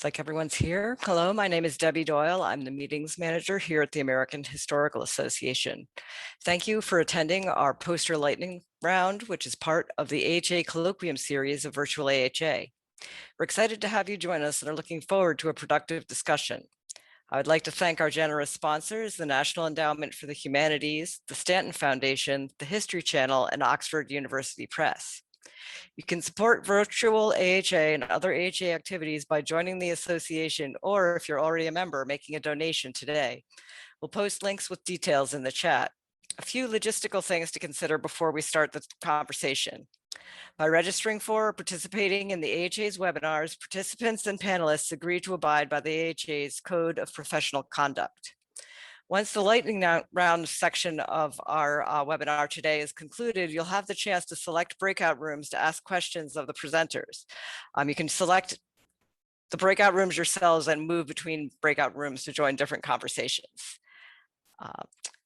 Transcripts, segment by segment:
Like everyone's here. Hello, my name is Debbie Doyle. I'm the meetings manager here at the American Historical Association. Thank you for attending our poster lightning round, which is part of the AHA Colloquium series of Virtual AHA. We're excited to have you join us and are looking forward to a productive discussion. I would like to thank our generous sponsors, the National Endowment for the Humanities, the Stanton Foundation, the History Channel, and Oxford University Press. You can support virtual AHA and other AHA activities by joining the association, or if you're already a member, making a donation today. We'll post links with details in the chat. A few logistical things to consider before we start the conversation. By registering for or participating in the AHA's webinars, participants and panelists agree to abide by the AHA's Code of Professional Conduct. Once the lightning round section of our webinar today is concluded, you'll have the chance to select breakout rooms to ask questions of the presenters. You can select the breakout rooms yourselves and move between breakout rooms to join different conversations.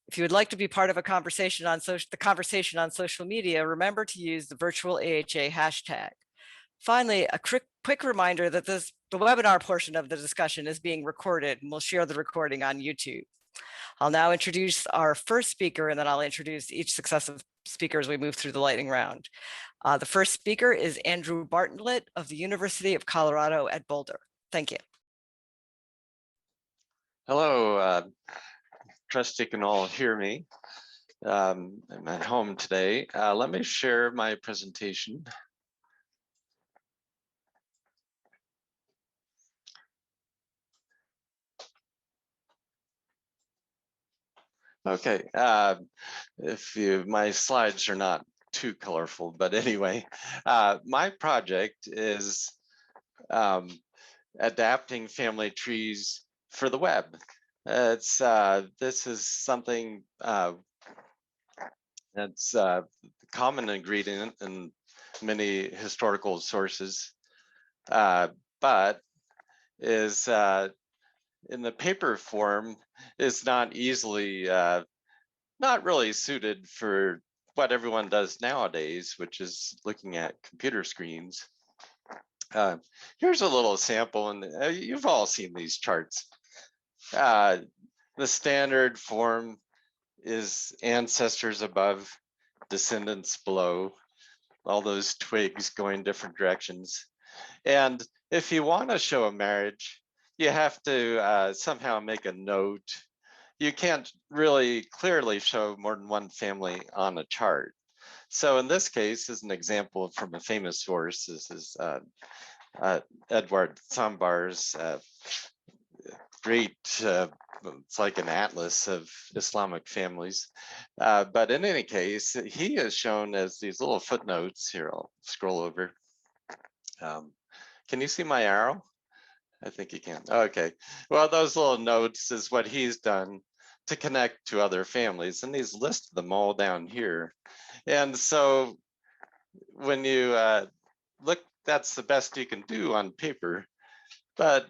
If you would like to be part of a conversation on social media, remember to use the virtual AHA hashtag. Finally, a quick reminder that the webinar portion of the discussion is being recorded, and we'll share the recording on YouTube. I'll now introduce our first speaker, and then I'll introduce each successive speaker as we move through the lightning round. The first speaker is Andrew Bartlett of the University of Colorado at Boulder. Thank you. Hello, trust you can all hear me. I'm at home today. Let me share my presentation. Okay, my slides are not too colorful, but anyway, my project is adapting family trees for the web. This is something that's a common ingredient in many historical sources, but is in the paper form is not easily, not really suited for what everyone does nowadays, which is looking at computer screens. Here's a little sample, and you've all seen these charts. The standard form is ancestors above, descendants below, all those twigs going different directions. And if you want to show a marriage, you have to somehow make a note. You can't really clearly show more than one family on a chart. So in this case, as an example from a famous source, this is Edward Sambar's great, it's like an atlas of Islamic families. But in any case, he is shown as these little footnotes. Here, I'll scroll over. Can you see my arrow? I think you can. Okay. Well, those little notes is what he's done to connect to other families, and he's listed them all down here. And so when you look, that's the best you can do on paper. But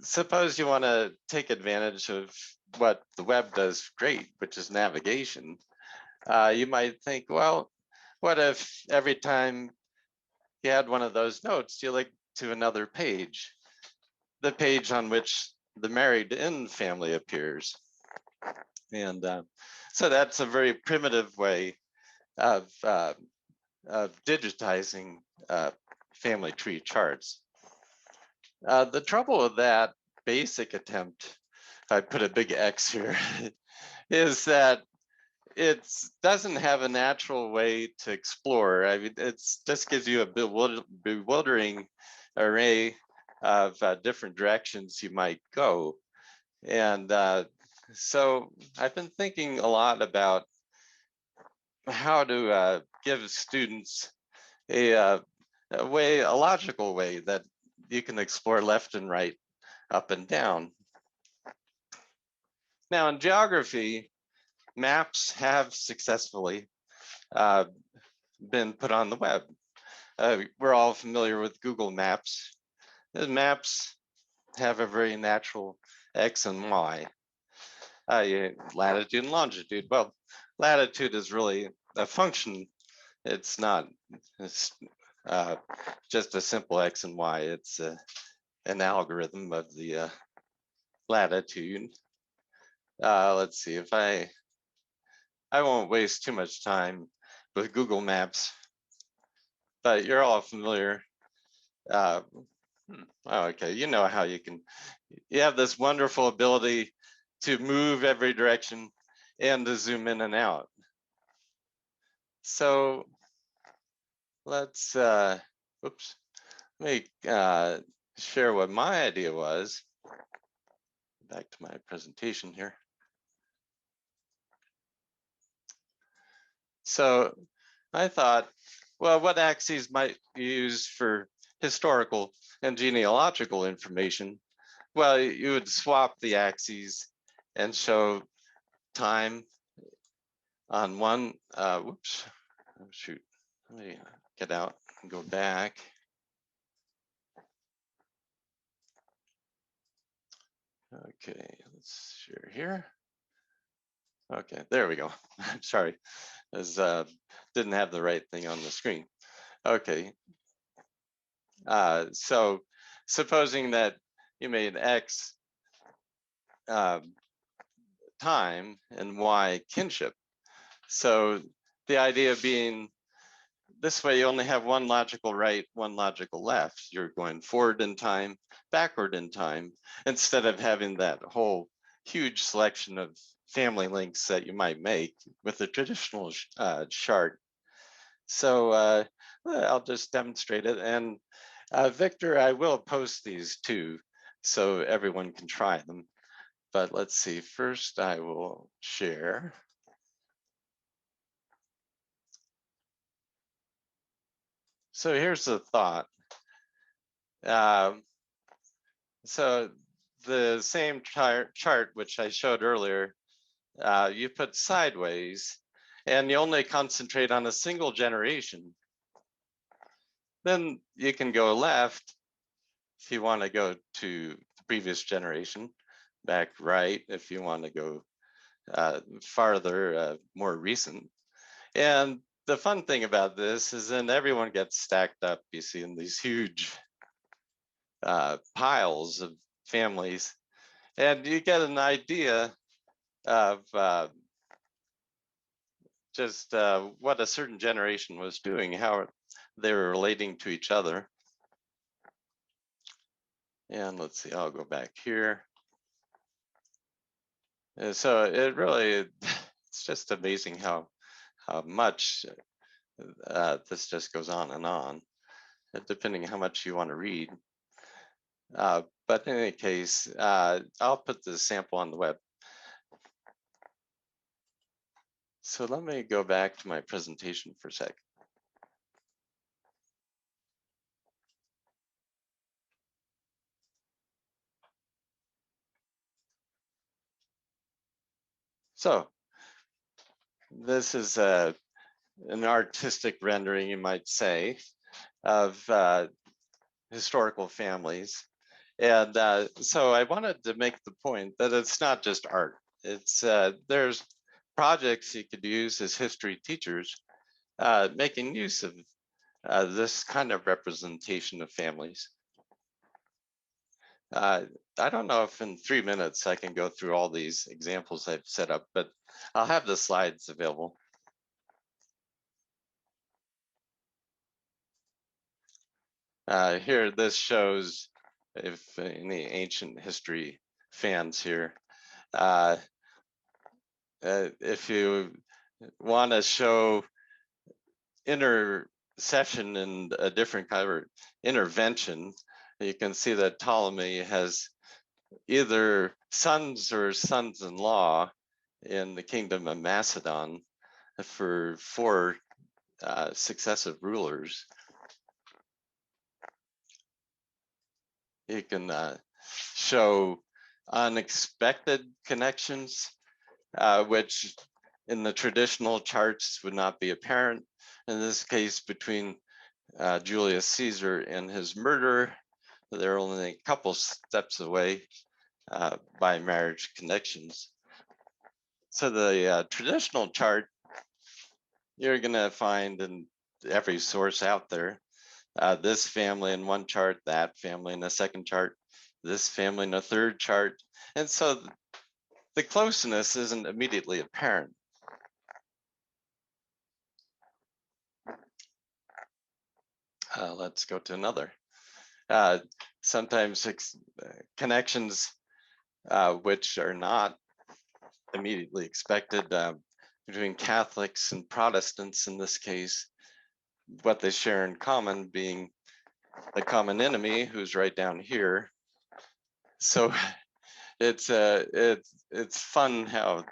suppose you want to take advantage of what the web does great, which is navigation. You might think, well, what if every time you had one of those notes, you link to another page, the page on which the married in family appears. And so that's a very primitive way of digitizing family tree charts. The trouble with that basic attempt, if I put a big X here, is that it doesn't have a natural way to explore. I mean, it just gives you a bewildering array of different directions you might go. And so I've been thinking a lot about how to give students a logical way that you can explore left and right, up and down. Now in geography, maps have successfully been put on the web. We're all familiar with Google Maps. The maps have a very natural X and Y. Latitude and longitude. Well, latitude is really a function. It's not just a simple X and Y. It's an algorithm of the latitude. Let's see if I won't waste too much time with Google Maps, but you're all familiar. Oh, okay, you know how you have this wonderful ability to move every direction and to zoom in and out. So let's, oops, let me share what my idea was. Back to my presentation here. So I thought, well, what axes might you use for historical and genealogical information? Well, you would swap the axes and show time on one, whoops, oh, shoot, let me get out and go back. Okay, let's share here. Okay, there we go. I'm sorry, as didn't have the right thing on the screen. Okay, so supposing that you made X time and Y kinship. So the idea being this way, you only have one logical right, one logical left. You're going forward in time, backward in time, instead of having that whole huge selection of family links that you might make with a traditional chart. So I'll just demonstrate it. And Victor, I will post these too, so everyone can try them. But let's see, first I will share. So here's the thought. So the same chart which I showed earlier, you put sideways and you only concentrate on a single generation. Then you can go left if you want to go to the previous generation, back right if you want to go farther, more recent. And the fun thing about this is then everyone gets stacked up, you see, in these huge piles of families. And you get an idea of just what a certain generation was doing, how they were relating to each other. And let's see, I'll go back here. And so it really, it's just amazing how much this just goes on, depending on how much you want to read. But in any case, I'll put the sample on the web. So let me go back to my presentation for a sec. So this is an artistic rendering, you might say, of historical families. And so I wanted to make the point that it's not just art. It's there's projects you could use as history teachers making use of this kind of representation of families. I don't know if in 3 minutes I can go through all these examples I've set up, but I'll have the slides available. Here, this shows, if any ancient history fans here, if you want to show intercession and a different kind of intervention, you can see that Ptolemy has either sons or sons-in-law in the kingdom of Macedon for 4 successive rulers. You can show unexpected connections, which in the traditional charts would not be apparent. In this case, between Julius Caesar and his murderer, they're only a couple steps away by marriage connections. So the traditional chart, you're gonna find in every source out there, this family in one chart, that family in the second chart. this family in a third chart. And so the closeness isn't immediately apparent. Let's go to another. Sometimes connections which are not immediately expected between Catholics and Protestants in this case, what they share in common being the common enemy who's right down here. So it's fun how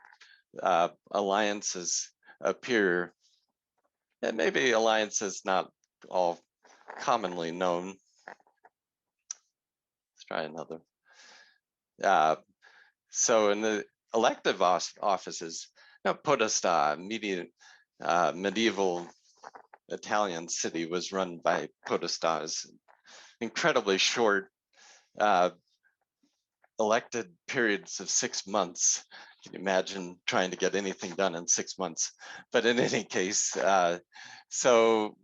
alliances appear, and maybe alliances not all commonly known. Let's try another. So in the elective offices, Podesta, medieval Italian city, was run by Podestas. Incredibly short elected periods of 6 months. Can you imagine trying to get anything done in 6 months? But in any case, so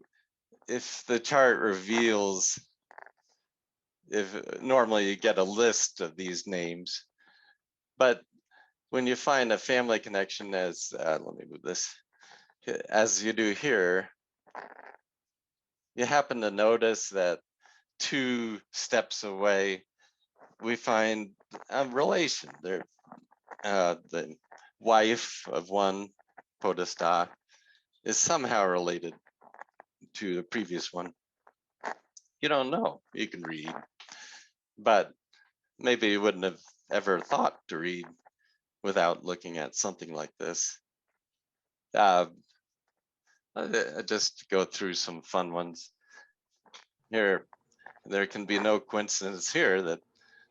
if the chart reveals, if normally you get a list of these names, but when you find a family connection, as let me move this, as you do here, you happen to notice that 2 steps away, we find a relation. There, the wife of one Podesta is somehow related to the previous one. You don't know. You can read, but maybe you wouldn't have ever thought to read without looking at something like this. I'll just go through some fun ones. Here, there can be no coincidence here that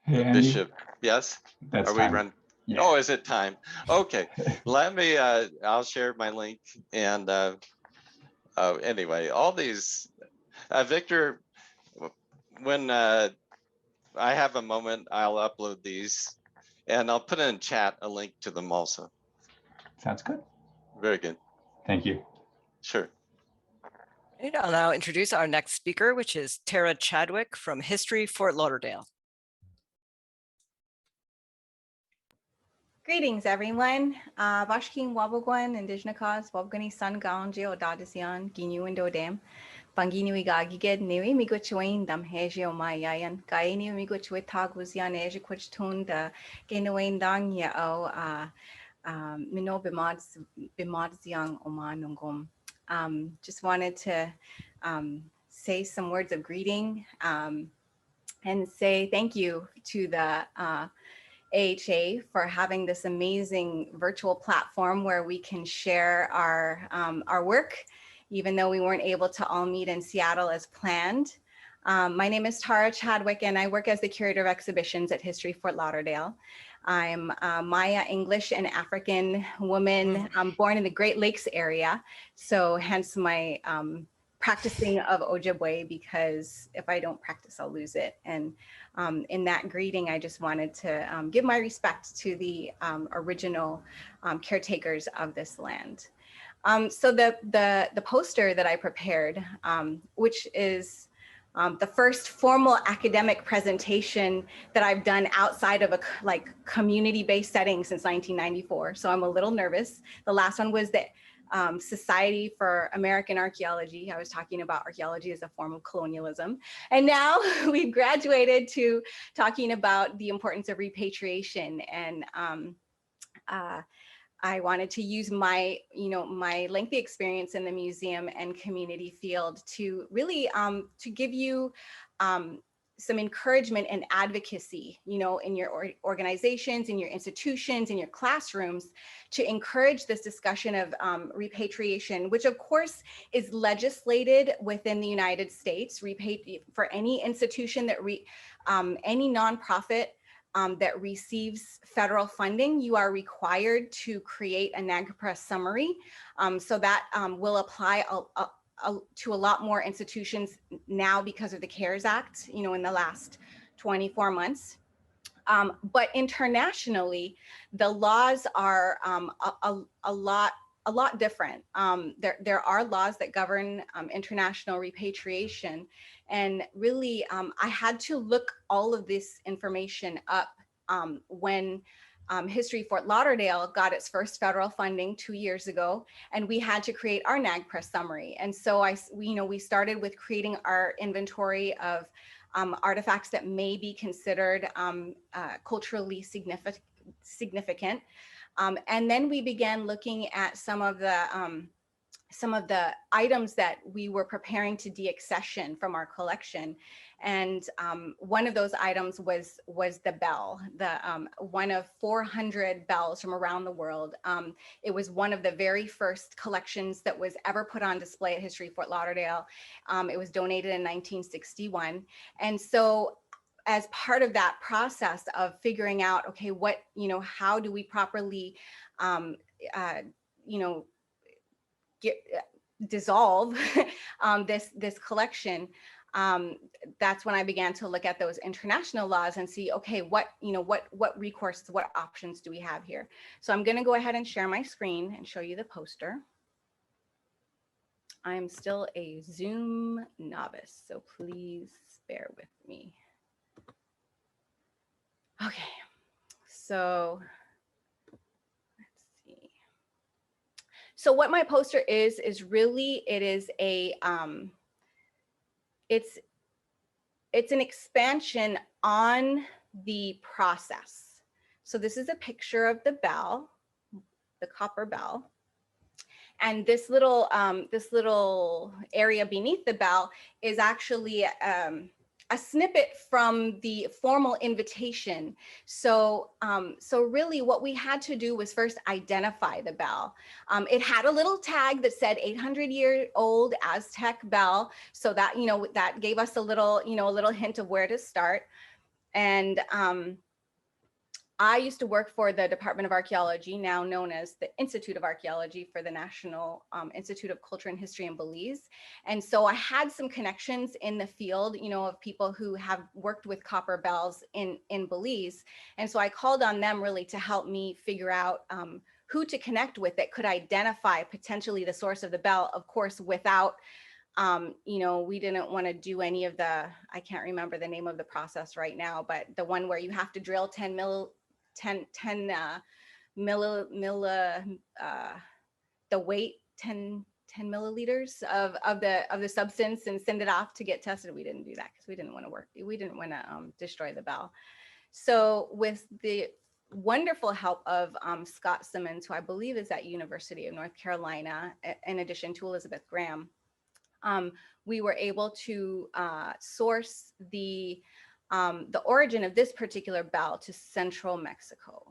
the bishop, yes? That's Are we run? Yeah. Oh, is it time? Okay, let me, I'll share my link. And anyway, all these, Victor, when I have a moment, I'll upload these and I'll put in chat a link to them also. Sounds good. Very good. Thank you. Sure. And I'll now introduce our next speaker, which is Tara Chadwick from History, Fort Lauderdale. Greetings, everyone. Bashkin Wabogwan, Indigenous Cause, Wabgani Sun Gaunji, Odadisian, Ginu and Dodam, Bangini Gagiged, Niwi Miguchuin, Dam Hegio Mayan, Gaini Miguchuit Tagusian, Ejiquitun, the Gainawain Dang Yao, Mino Bimods Young Omanungum. Just wanted to say some words of greeting and say thank you to the AHA for having this amazing virtual platform where we can share our work, even though we weren't able to all meet in Seattle as planned. My name is Tara Chadwick, and I work as the curator of exhibitions at History Fort Lauderdale. I'm a Maya, English, and African woman. I'm born in the Great Lakes area, so hence my practicing of Ojibwe, because if I don't practice, I'll lose it. And in that greeting, I just wanted to give my respect to the original caretakers of this land. So the poster that I prepared, which is the first formal academic presentation that I've done outside of a community-based setting since 1994. So I'm a little nervous. The last one was the Society for American Archaeology. I was talking about archaeology as a form of colonialism. And now we've graduated to talking about the importance of repatriation. And I wanted to use my, my lengthy experience in the museum and community field to really to give you some encouragement and advocacy, in your organizations, in your institutions, in your classrooms, to encourage this discussion of repatriation, which of course is legislated within the United States. For any institution that, any nonprofit that receives federal funding, you are required to create a NAGPRA summary. So that will apply to a lot more institutions now because of the CARES Act, in the last 24 months. But internationally, the laws are a lot a lot different. There are laws that govern international repatriation, and really I had to look all of this information up when History Fort Lauderdale got its first federal funding 2 years ago, and we had to create our NAGPRA summary. And so we started with creating our inventory of artifacts that may be considered culturally significant. And then we began looking at some of the items that we were preparing to deaccession from our collection. And one of those items was the bell, one of 400 bells from around the world. It was one of the very first collections that was ever put on display at History Fort Lauderdale. It was donated in 1961. And so as part of that process of figuring out, okay, how do we properly, dissolve this collection, that's when I began to look at those international laws and see, okay, what recourses, what options do we have here? So I'm going to go ahead and share my screen and show you the poster. I'm still a Zoom novice, so please bear with me. Okay, so let's see. So what my poster is really, it is a, it's an expansion on the process. So this is a picture of the bell, the copper bell. And this little area beneath the bell is actually a snippet from the formal invitation. So really what we had to do was first identify the bell. It had a little tag that said 800-year-old Aztec bell. So that, that gave us a little hint of where to start. And I used to work for the Department of Archaeology, now known as the Institute of Archaeology for the National Institute of Culture and History in Belize. And so I had some connections in the field, of people who have worked with copper bells in Belize. And so I called on them really to help me figure out who to connect with that could identify potentially the source of the bell, of course, without, we didn't want to do any of the, I can't remember the name of the process right now, but the one where you have to drill 10 milliliters of the substance and send it off to get tested. We didn't do that because we didn't want to destroy the bell. So with the wonderful help of Scott Simmons, who I believe is at University of North Carolina, in addition to Elizabeth Graham, we were able to source the origin of this particular bell to central Mexico.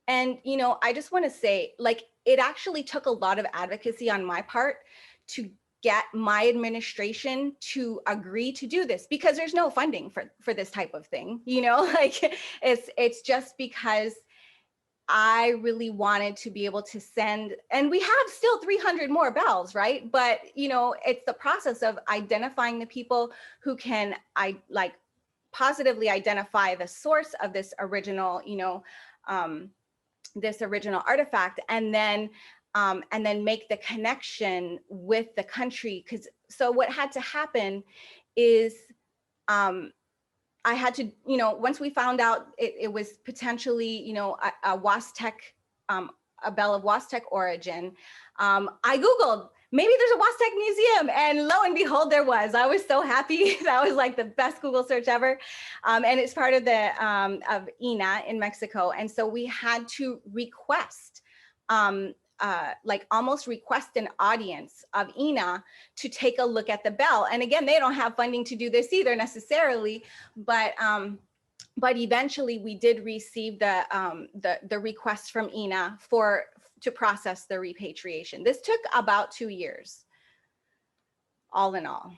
And, I just want to say, it actually took a lot of advocacy on my part to get my administration to agree to do this, because there's no funding for this type of thing, it's just because I really wanted to be able to send, and we have still 300 more bells, right? But, it's the process of identifying the people who can, positively identify the source of this original, this original artifact, and then make the connection with the country. So what had to happen is, I had to, once we found out it was potentially, a Huastec, a bell of Huastec origin, I Googled, maybe there's a Huastec museum, and lo and behold, there was. I was so happy. That was like the best Google search ever. And it's part of the, of INA in Mexico. And so we had to request, almost request an audience of INA to take a look at the bell. And again, they don't have funding to do this either necessarily, but eventually we did receive the request from INA to process the repatriation. This took about 2 years, all in all.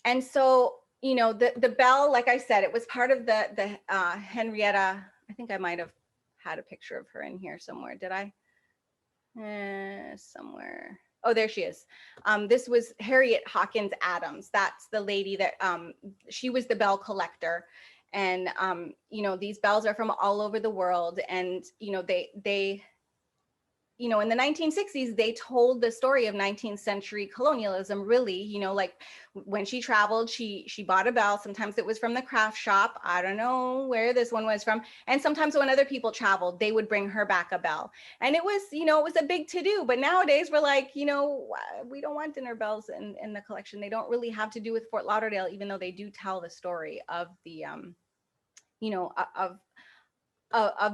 And so, the bell, like I said, it was part of the Henrietta. I think I might have had a picture of her in here somewhere. Did I? Somewhere. Oh, there she is. This was Harriet Hawkins Adams. That's the lady that, she was the bell collector. And, these bells are from all over the world. And, you know, in the 1960s, they told the story of 19th century colonialism, really, you know, like when she traveled, she bought a bell. Sometimes it was from the craft shop. I don't know where this one was from. And sometimes when other people traveled, they would bring her back a bell. And it was, you know, it was a big to-do. But nowadays we're like, you know, we don't want dinner bells in the collection. They don't really have to do with Fort Lauderdale, even though they do tell the story of the, you know, of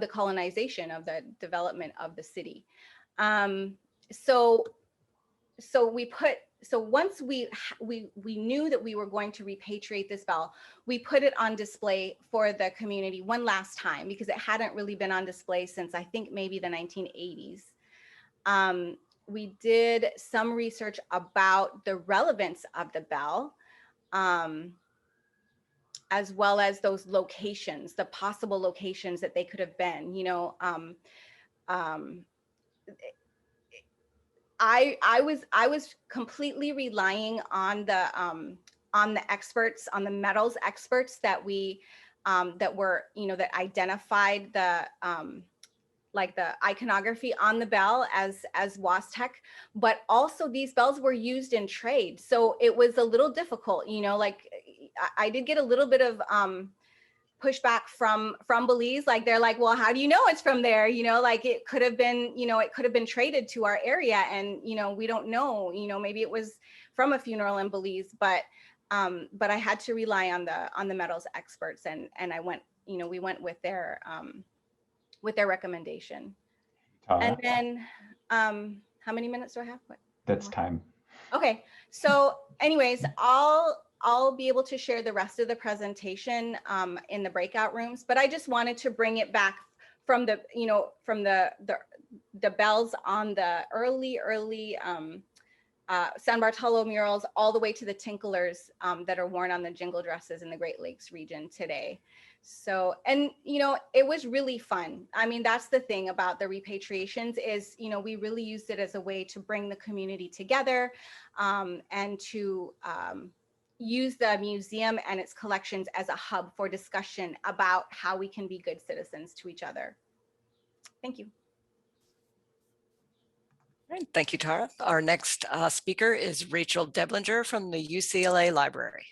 the colonization, of the development of the city. So once we knew that we were going to repatriate this bell, we put it on display for the community one last time, because it hadn't really been on display since I think maybe the 1980s. We did some research about the relevance of the bell, as well as those locations, the possible locations that they could have been, you know. I was completely relying on the experts, on the metals experts that we that were, you know, that identified the like the iconography on the bell as Wastec, but also these bells were used in trade, so it was a little difficult, you know. Like I did get a little bit of pushback from Belize. Like they're like, well, how do you know it's from there? You know, like it could have been, you know, it could have been traded to our area, and you know, we don't know. You know, maybe it was from a funeral in Belize, but I had to rely on the metals experts, and I went, you know, we went with their recommendation. And then how many minutes do I have? What? That's time. Okay, so anyways, I'll be able to share the rest of the presentation in the breakout rooms, but I just wanted to bring it back from the, you know, from the bells on the early San Bartolo murals all the way to the tinklers that are worn on the jingle dresses in the Great Lakes region today. So, and, you know, it was really fun. I mean, that's the thing about the repatriations is, you know, we really used it as a way to bring the community together and to use the museum and its collections as a hub for discussion about how we can be good citizens to each other. Thank you. All right, thank you, Tara. Our next speaker is Rachel Deblinger from the UCLA Library.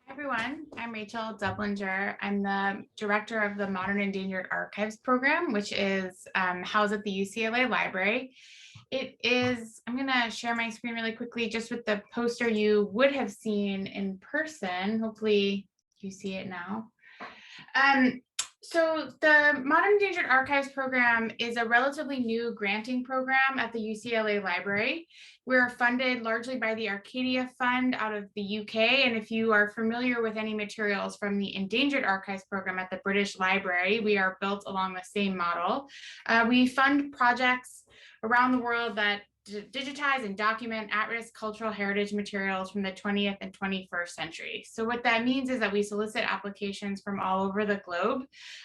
Hi everyone, I'm Rachel Deblinger. I'm the director of the Modern Endangered Archives program, which is housed at the UCLA Library. It is, I'm gonna share my screen really quickly just with the poster you would have seen in person. Hopefully you see it now. So the Modern Endangered Archives program is a relatively new granting program at the UCLA Library. We're funded largely by the Arcadia Fund out of the UK. And if you are familiar with any materials from the Endangered Archives program at the British Library, we are built along the same model. We fund projects around the world that digitize and document at-risk cultural heritage materials from the 20th and 21st century. So what that means is that we solicit applications from all over the globe,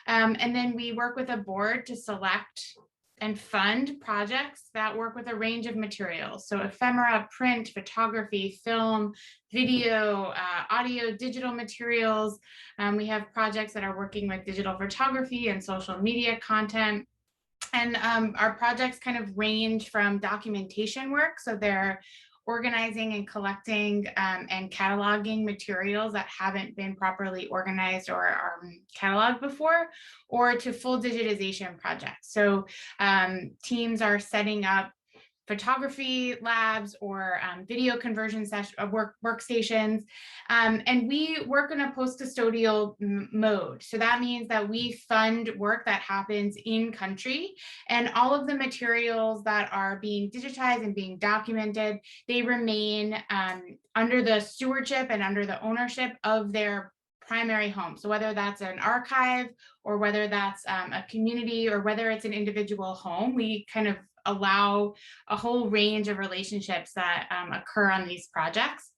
and then we work with a board to select and fund projects that work with a range of materials. So ephemera, print, photography, film, video, audio, digital materials. We have projects that are working with digital photography and social media content. And our projects kind of range from documentation work, so they're organizing and collecting and cataloging materials that haven't been properly organized or cataloged before, or to full digitization projects. So teams are setting up photography labs or video conversion workstations. And we work in a post-custodial mode. So that means that we fund work that happens in country, and all of the materials that are being digitized and being documented, they remain under the stewardship and under the ownership of their primary home. So whether that's an archive or whether that's a community or whether it's an individual home, we kind of allow a whole range of relationships that occur on these projects,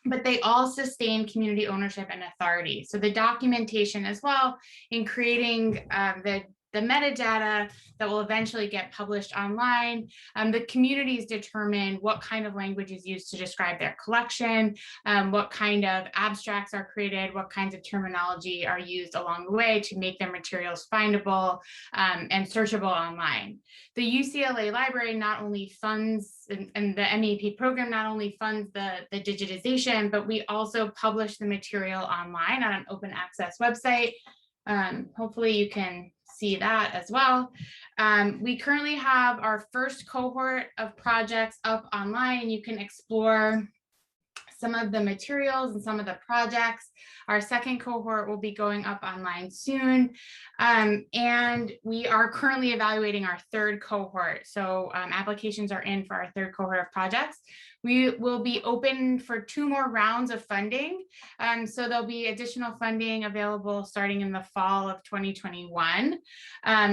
but they all sustain community ownership and authority. So the documentation as well in creating the the metadata that will eventually get published online. The communities determine what kind of language is used to describe their collection, what kind of abstracts are created, what kinds of terminology are used along the way to make their materials findable and searchable online. The UCLA Library not only funds, and the MEP program not only funds the digitization, but we also publish the material online on an open access website. Hopefully you can see that as well. We currently have our first cohort of projects up online, and you can explore some of the materials and some of the projects. Our second cohort will be going up online soon. And we are currently evaluating our third cohort. So applications are in for our third cohort of projects. We will be open for 2 more rounds of funding. So there'll be additional funding available starting in the fall of 2021.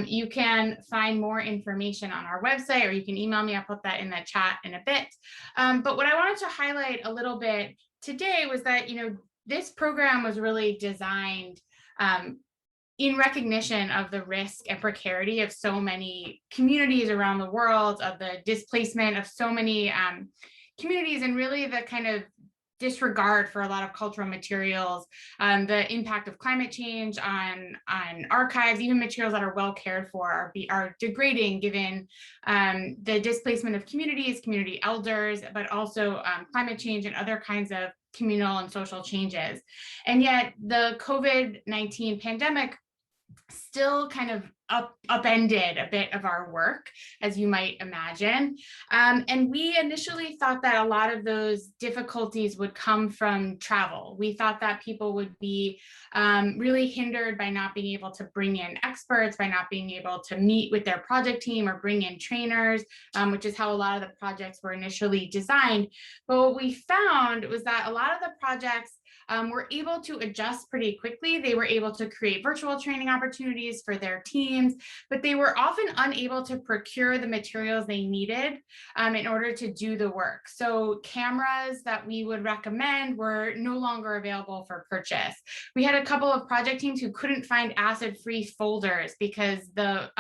You can find more information on our website, or you can email me. I'll put that in the chat in a bit. But what I wanted to highlight a little bit today was that, this program was really designed in recognition of the risk and precarity of so many communities around the world, of the displacement of so many communities, and really the kind of disregard for a lot of cultural materials, the impact of climate change on archives, even materials that are well cared for are degrading given the displacement of communities, community elders, but also climate change and other kinds of communal and social changes. And yet the COVID-19 pandemic still kind of upended a bit of our work, as you might imagine. And we initially thought that a lot of those difficulties would come from travel. We thought that people would be really hindered by not being able to bring in experts, by not being able to meet with their project team or bring in trainers, which is how a lot of the projects were initially designed. But what we found was that a lot of the projects were able to adjust pretty quickly. They were able to create virtual training opportunities for their teams, but they were often unable to procure the materials they needed in order to do the work. So cameras that we would recommend were no longer available for purchase. We had a couple of project teams who couldn't find acid-free folders because the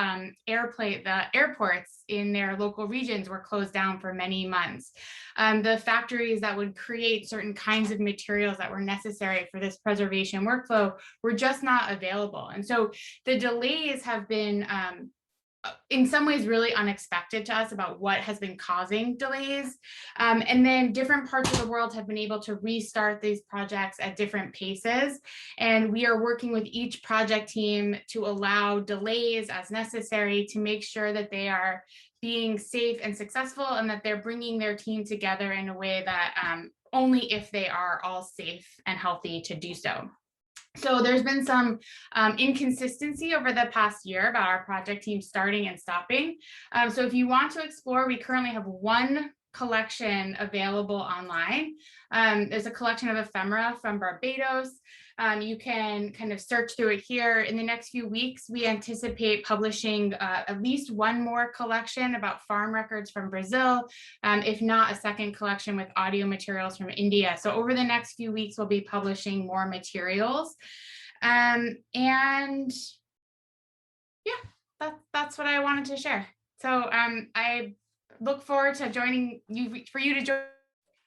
airports in their local regions were closed down for many months. The factories that would create certain kinds of materials that were necessary for this preservation workflow were just not available. And so the delays have been in some ways really unexpected to us about what has been causing delays. And then different parts of the world have been able to restart these projects at different paces. And we are working with each project team to allow delays as necessary to make sure that they are being safe and successful, and that they're bringing their team together in a way that only if they are all safe and healthy to do so. So there's been some inconsistency over the past year about our project team starting and stopping. So if you want to explore, we currently have 1 collection available online. There's a collection of ephemera from Barbados. You can kind of search through it here. In the next few weeks, we anticipate publishing at least 1 more collection about farm records from Brazil, if not a second collection with audio materials from India. So over the next few weeks, we'll be publishing more materials. And yeah, that's what I wanted to share. So I look forward to joining you, for you to join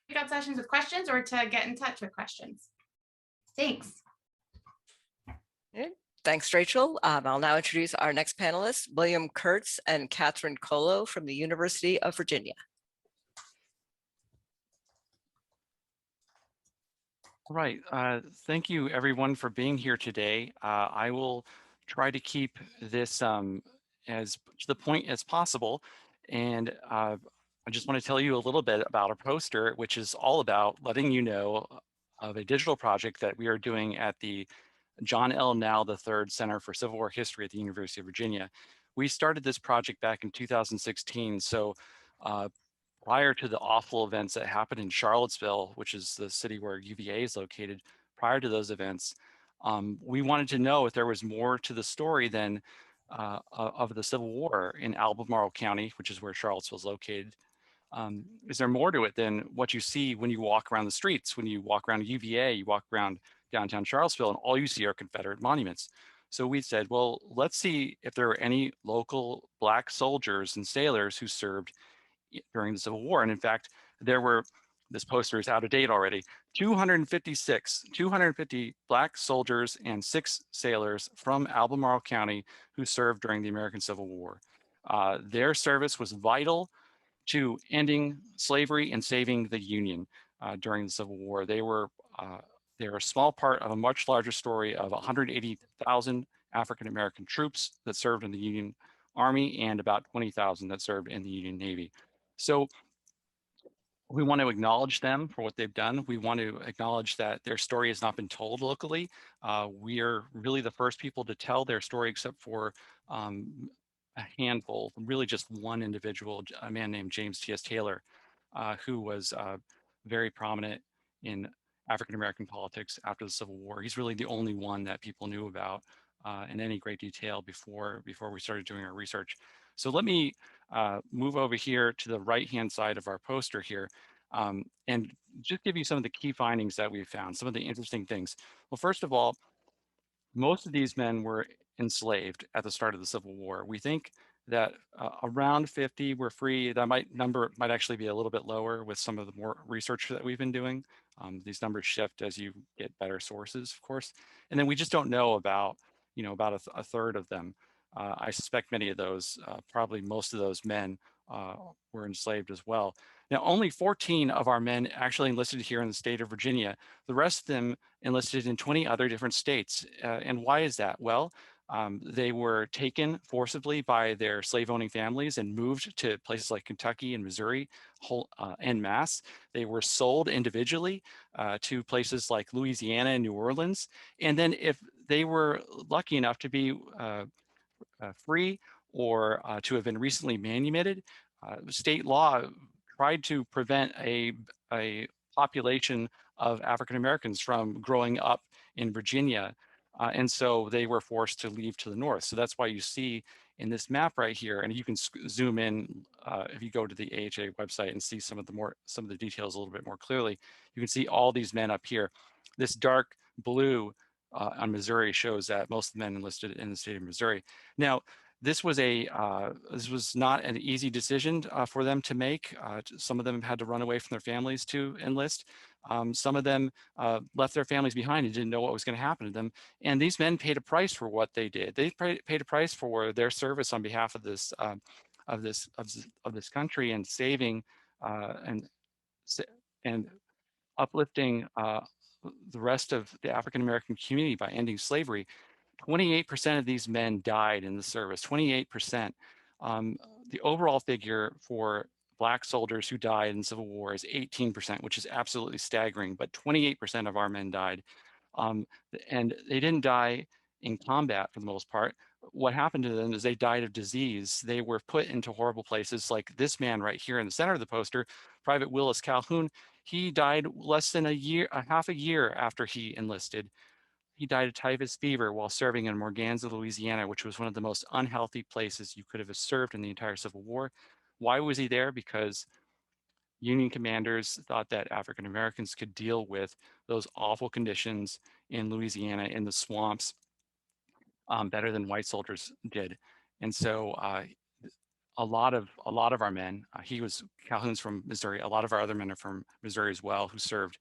breakout sessions with questions or to get in touch with questions. Thanks. Thanks, Rachel. I'll now introduce our next panelists, William Kurtz and Kathelene Colo from the University of Virginia. All right. Thank you, everyone, for being here today. I will try to keep this as to the point as possible. And I just want to tell you a little bit about our poster, which is all about letting you know of a digital project that we are doing at the John L. Now III Center for Civil War History at the University of Virginia. We started this project back in 2016. So prior to the awful events that happened in Charlottesville, which is the city where UVA is located, prior to those events, we wanted to know if there was more to the story than of the Civil War in Albemarle County, which is where Charlottesville is located. Is there more to it than what you see when you walk around the streets? When you walk around UVA, you walk around downtown Charlottesville, and all you see are Confederate monuments. So we said, well, let's see if there are any local Black soldiers and sailors who served during the Civil War. And in fact, there were, this poster is out of date already, 250 Black soldiers and 6 sailors from Albemarle County who served during the American Civil War. Their service was vital to ending slavery and saving the Union during the Civil War. They're a small part of a much larger story of 180,000 African-American troops that served in the Union Army and about 20,000 that served in the Union Navy. So we want to acknowledge them for what they've done. We want to acknowledge that their story has not been told locally. We are really the first people to tell their story, except for a handful, really just one individual, a man named James T.S. Taylor, who was very prominent in African-American politics after the Civil War. He's really the only one that people knew about in any great detail before we started doing our research. So let me move over here to the right-hand side of our poster here and just give you some of the key findings that we've found, some of the interesting things. Well, first of all, most of these men were enslaved at the start of the Civil War. We think that around 50 were free. That number might actually be a little bit lower with some of the more research that we've been doing. These numbers shift as you get better sources, of course. And then we just don't know about, about a third of them. I suspect many of those, probably most of those men were enslaved as well. Now, only 14 of our men actually enlisted here in the state of Virginia. The rest of them enlisted in 20 other different states. And why is that? Well, they were taken forcibly by their slave-owning families and moved to places like Kentucky and Missouri en masse. They were sold individually to places like Louisiana and New Orleans. And then if they were lucky enough to be free or to have been recently manumitted, state law tried to prevent a population of African Americans from growing up in Virginia. And so they were forced to leave to the north. So that's why you see in this map right here, and you can zoom in if you go to the AHA website and see some of the details a little bit more clearly. You can see all these men up here. This dark blue on Missouri shows that most of the men enlisted in the state of Missouri. Now, this was not an easy decision for them to make. Some of them had to run away from their families to enlist. Some of them left their families behind and didn't know what was going to happen to them. And these men paid a price for what they did. They paid a price for their service on behalf of this country and saving and uplifting the rest of the African American community by ending slavery. 28% of these men died in the service, 28%. The overall figure for Black soldiers who died in the Civil War is 18%, which is absolutely staggering, but 28% of our men died. And they didn't die in combat for the most part. What happened to them is they died of disease. They were put into horrible places like this man right here in the center of the poster, Private Willis Calhoun. He died less than half a year after he enlisted. He died of typhus fever while serving in Morganza, Louisiana, which was one of the most unhealthy places you could have served in the entire Civil War. Why was he there? Because Union commanders thought that African Americans could deal with those awful conditions in Louisiana in the swamps better than white soldiers did. And so a lot of our men, Calhoun's from Missouri, a lot of our other men are from Missouri as well who served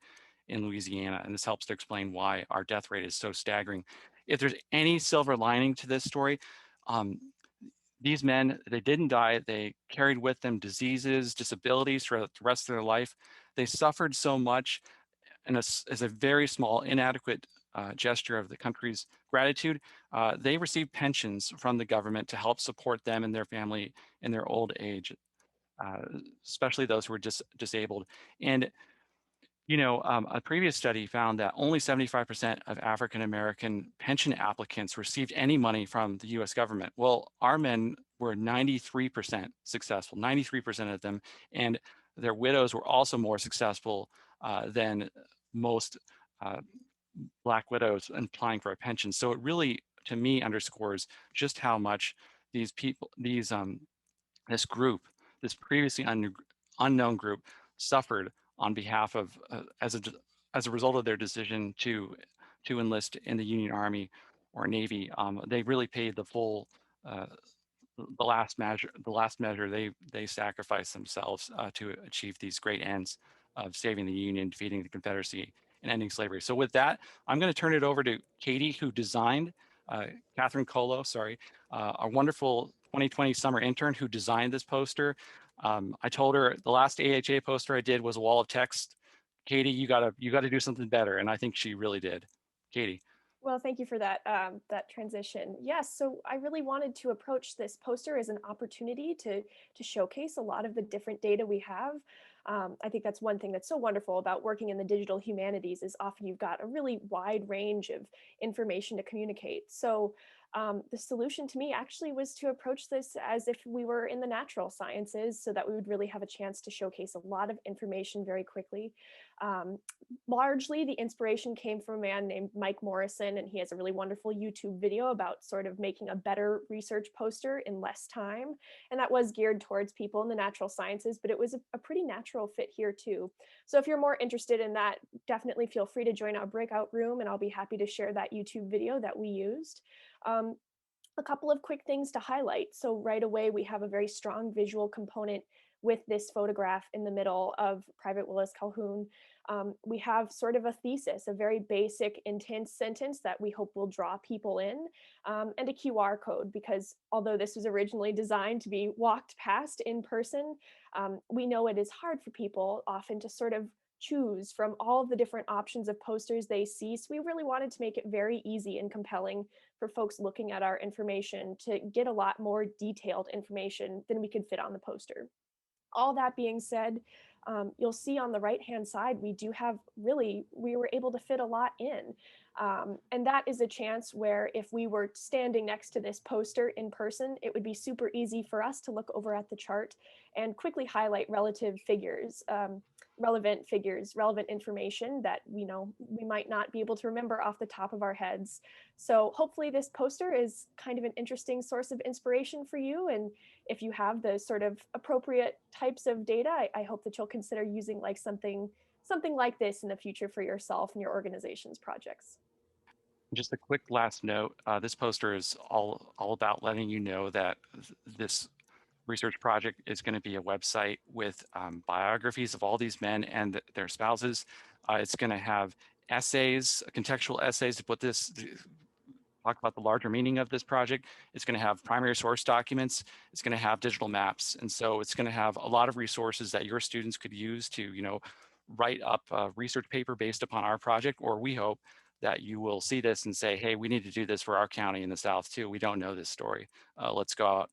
in Louisiana, and this helps to explain why our death rate is so staggering. If there's any silver lining to this story, these men, they didn't die. They carried with them diseases, disabilities throughout the rest of their life. They suffered so much, and as a very small, inadequate gesture of the country's gratitude, they received pensions from the government to help support them and their family in their old age, especially those who were disabled. And a previous study found that only 75% of African-American pension applicants received any money from the US government. Well, our men were 93% successful, 93% of them, and their widows were also more successful than most Black widows in applying for a pension. So it really, to me, underscores just how much these people, this group, this previously unknown group, suffered on behalf of, as a result of their decision to enlist in the Union Army or Navy. They really paid the full, the last measure. They sacrificed themselves to achieve these great ends of saving the Union, defeating the Confederacy, and ending slavery. So with that, I'm going to turn it over to Katie, who designed, Catherine Colo, sorry, a wonderful 2020 summer intern who designed this poster. I told her the last AHA poster I did was a wall of text. Katie, you gotta do something better, and I think she really did. Katie. Well, thank you for that that transition. Yes, so I really wanted to approach this poster as an opportunity to showcase a lot of the different data we have. I think that's one thing that's so wonderful about working in the digital humanities is often you've got a really wide range of information to communicate. So the solution to me actually was to approach this as if we were in the natural sciences so that we would really have a chance to showcase a lot of information very quickly. Largely, the inspiration came from a man named Mike Morrison, and he has a really wonderful YouTube video about sort of making a better research poster in less time. And that was geared towards people in the natural sciences, but it was a pretty natural fit here too. So if you're more interested in that, definitely feel free to join our breakout room, and I'll be happy to share that YouTube video that we used. A couple of quick things to highlight. So right away, we have a very strong visual component with this photograph in the middle of Private Willis Calhoun. We have sort of a thesis, a very basic, intense sentence that we hope will draw people in, and a QR code, because although this was originally designed to be walked past in person, we know it is hard for people often to sort of choose from all of the different options of posters they see. So we really wanted to make it very easy and compelling for folks looking at our information to get a lot more detailed information than we could fit on the poster. All that being said, you'll see on the right-hand side, we were able to fit a lot in. And that is a chance where if we were standing next to this poster in person, it would be super easy for us to look over at the chart and quickly highlight relevant figures, relevant information that we might not be able to remember off the top of our heads. So hopefully this poster is kind of an interesting source of inspiration for you. And if you have the sort of appropriate types of data, I hope that you'll consider using like something like this in the future for yourself and your organization's projects. Just a quick last note, this poster is all about letting you know that this research project is going to be a website with biographies of all these men and their spouses. It's going to have essays, contextual essays to talk about the larger meaning of this project. It's going to have primary source documents. It's going to have digital maps. And so it's going to have a lot of resources that your students could use to, write up a research paper based upon our project, or we hope that you will see this and say, hey, we need to do this for our county in the South too. We don't know this story. Let's go out,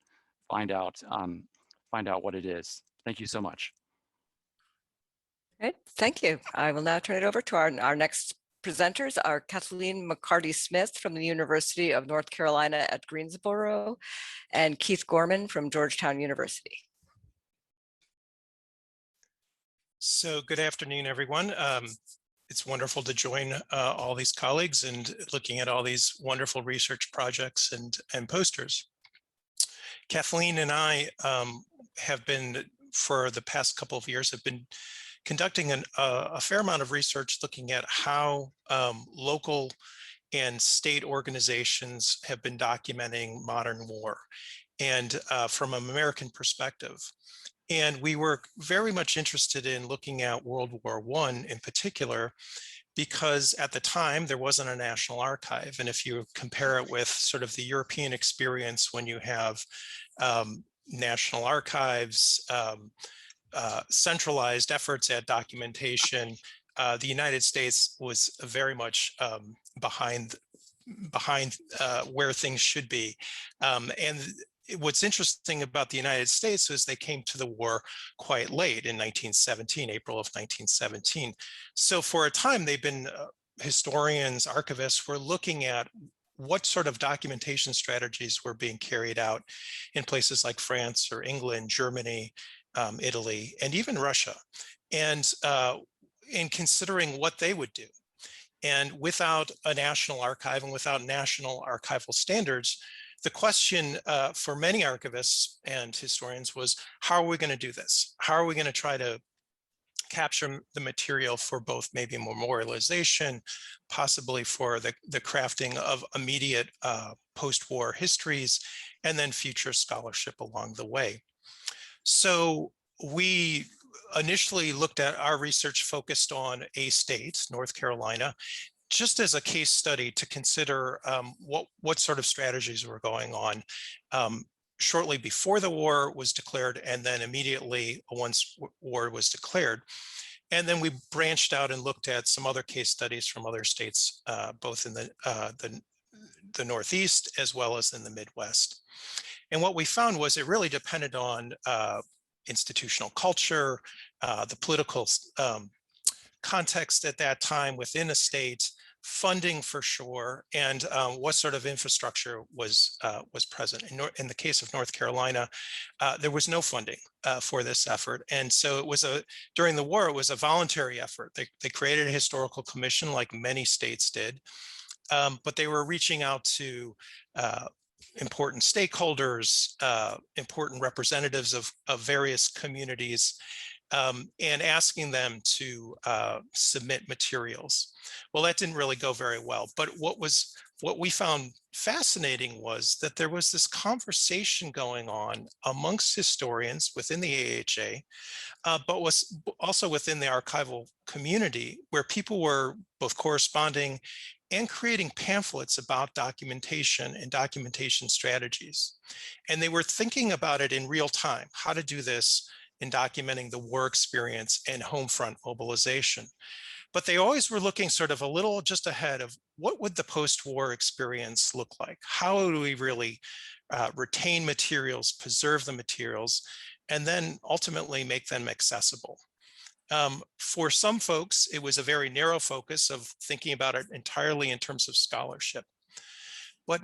find out what it is. Thank you so much. Great, thank you. I will now turn it over to our next presenters, are Kathelene McCarty-Smith from the University of North Carolina at Greensboro and Keith Gorman from Georgetown University. So good afternoon, everyone. It's wonderful to join all these colleagues and looking at all these wonderful research projects and posters. Kathelene and I have been, for the past couple of years, have been conducting a fair amount of research looking at how local and state organizations have been documenting modern war, and from an American perspective. And we were very much interested in looking at World War I in particular, because at the time there wasn't a national archive. And if you compare it with sort of the European experience, when you have national archives, centralized efforts at documentation, the United States was very much behind where things should be. And what's interesting about the United States is they came to the war quite late in 1917, April of 1917. So for a time, they've been historians, archivists were looking at what sort of documentation strategies were being carried out in places like France or England, Germany, Italy, and even Russia, and in considering what they would do. And without a national archive and without national archival standards, the question for many archivists and historians was, how are we going to do this? How are we going to try to capture the material for both maybe memorialization, possibly for the crafting of immediate post-war histories, and then future scholarship along the way. So we initially looked at our research focused on a state, North Carolina, just as a case study to consider what sort of strategies were going on shortly before the war was declared, and then immediately once war was declared. And then we branched out and looked at some other case studies from other states, both in the Northeast as well as in the Midwest. And what we found was it really depended on institutional culture, the political context at that time within a state, funding for sure, and what sort of infrastructure was present. In the case of North Carolina, there was no funding for this effort, and so it was during the war it was a voluntary effort. They created a historical commission like many states did, but they were reaching out to important stakeholders, important representatives of various communities, and asking them to submit materials. Well, that didn't really go very well. But what we found fascinating was that there was this conversation going on amongst historians within the AHA, but was also within the archival community, where people were both corresponding and creating pamphlets about documentation and documentation strategies. And they were thinking about it in real time, how to do this in documenting the war experience and home front mobilization. But they always were looking sort of a little just ahead of what would the post-war experience look like? How do we really retain materials, preserve the materials, and then ultimately make them accessible? For some folks, it was a very narrow focus of thinking about it entirely in terms of scholarship. But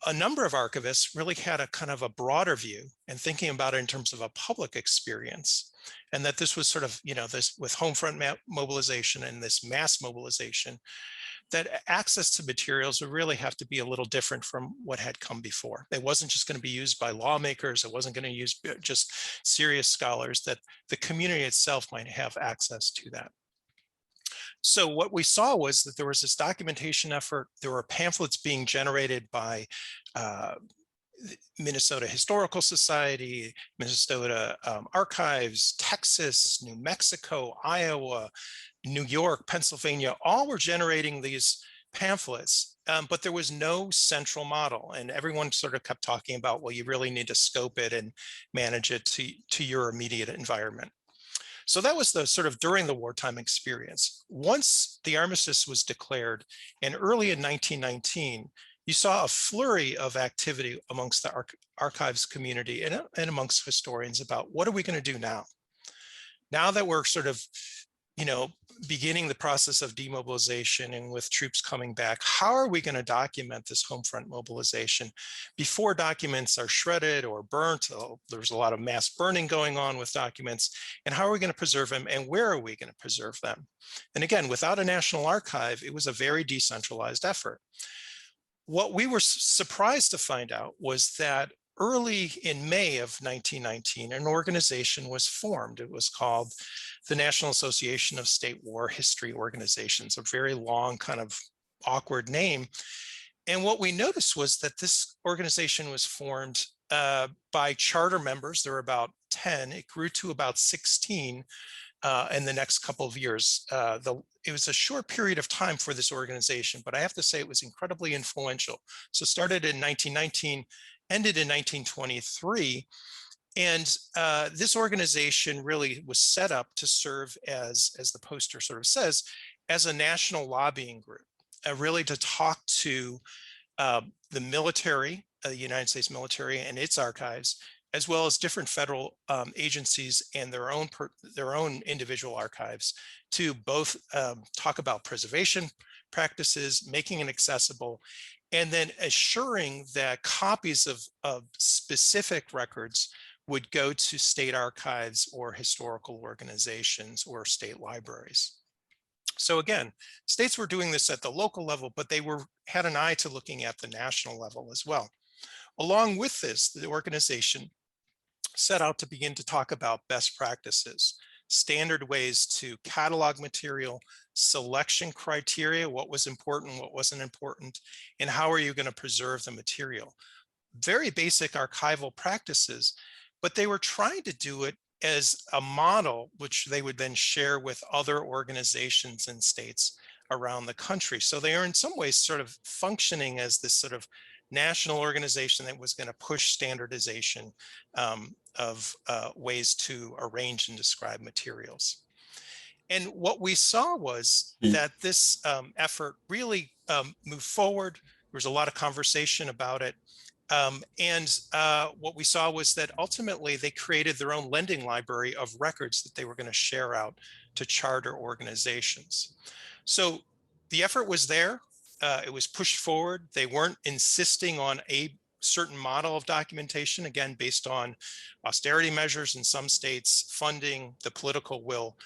a number of archivists really had a kind of a broader view and thinking about it in terms of a public experience. And that this was sort of, this with home front mobilization and this mass mobilization, that access to materials would really have to be a little different from what had come before. It wasn't just going to be used by lawmakers. It wasn't going to use just serious scholars, that the community itself might have access to that. So what we saw was that there was this documentation effort. There were pamphlets being generated by Minnesota Historical Society, Minnesota Archives, Texas, New Mexico, Iowa, New York, Pennsylvania, all were generating these pamphlets, but there was no central model. And everyone sort of kept talking about, well, you really need to scope it and manage it to your immediate environment. So that was the sort of during the wartime experience. Once the armistice was declared, and early in 1919, you saw a flurry of activity amongst the archives community and amongst historians about what are we going to do now? Now that we're sort of, beginning the process of demobilization and with troops coming back, how are we going to document this home front mobilization before documents are shredded or burnt? There's a lot of mass burning going on with documents, and how are we going to preserve them, and where are we going to preserve them? And again, without a national archive, it was a very decentralized effort. What we were surprised to find out was that early in May of 1919, an organization was formed. It was called the National Association of State War History Organizations, a very long, kind of awkward name. And what we noticed was that this organization was formed by charter members. There were about 10. It grew to about 16 in the next couple of years. It was a short period of time for this organization, but I have to say it was incredibly influential. So started in 1919, ended in 1923. And this organization really was set up to serve as the poster sort of says, as a national lobbying group, really to talk to the military, the United States military and its archives, as well as different federal agencies and their own individual archives, to both talk about preservation practices, making it accessible, and then assuring that copies of specific records would go to state archives or historical organizations or state libraries. So again, states were doing this at the local level, but they had an eye to looking at the national level as well. Along with this, the organization set out to begin to talk about best practices. standard ways to catalog material, selection criteria, what was important, what wasn't important, and how are you going to preserve the material. Very basic archival practices, but they were trying to do it as a model, which they would then share with other organizations and states around the country. So they are in some ways sort of functioning as this sort of national organization that was going to push standardization of ways to arrange and describe materials. And what we saw was that this effort really moved forward. There was a lot of conversation about it. What we saw was that ultimately they created their own lending library of records that they were going to share out to charter organizations. So the effort was there. It was pushed forward. They weren't insisting on a certain model of documentation, again, based on austerity measures in some states, funding, the political will.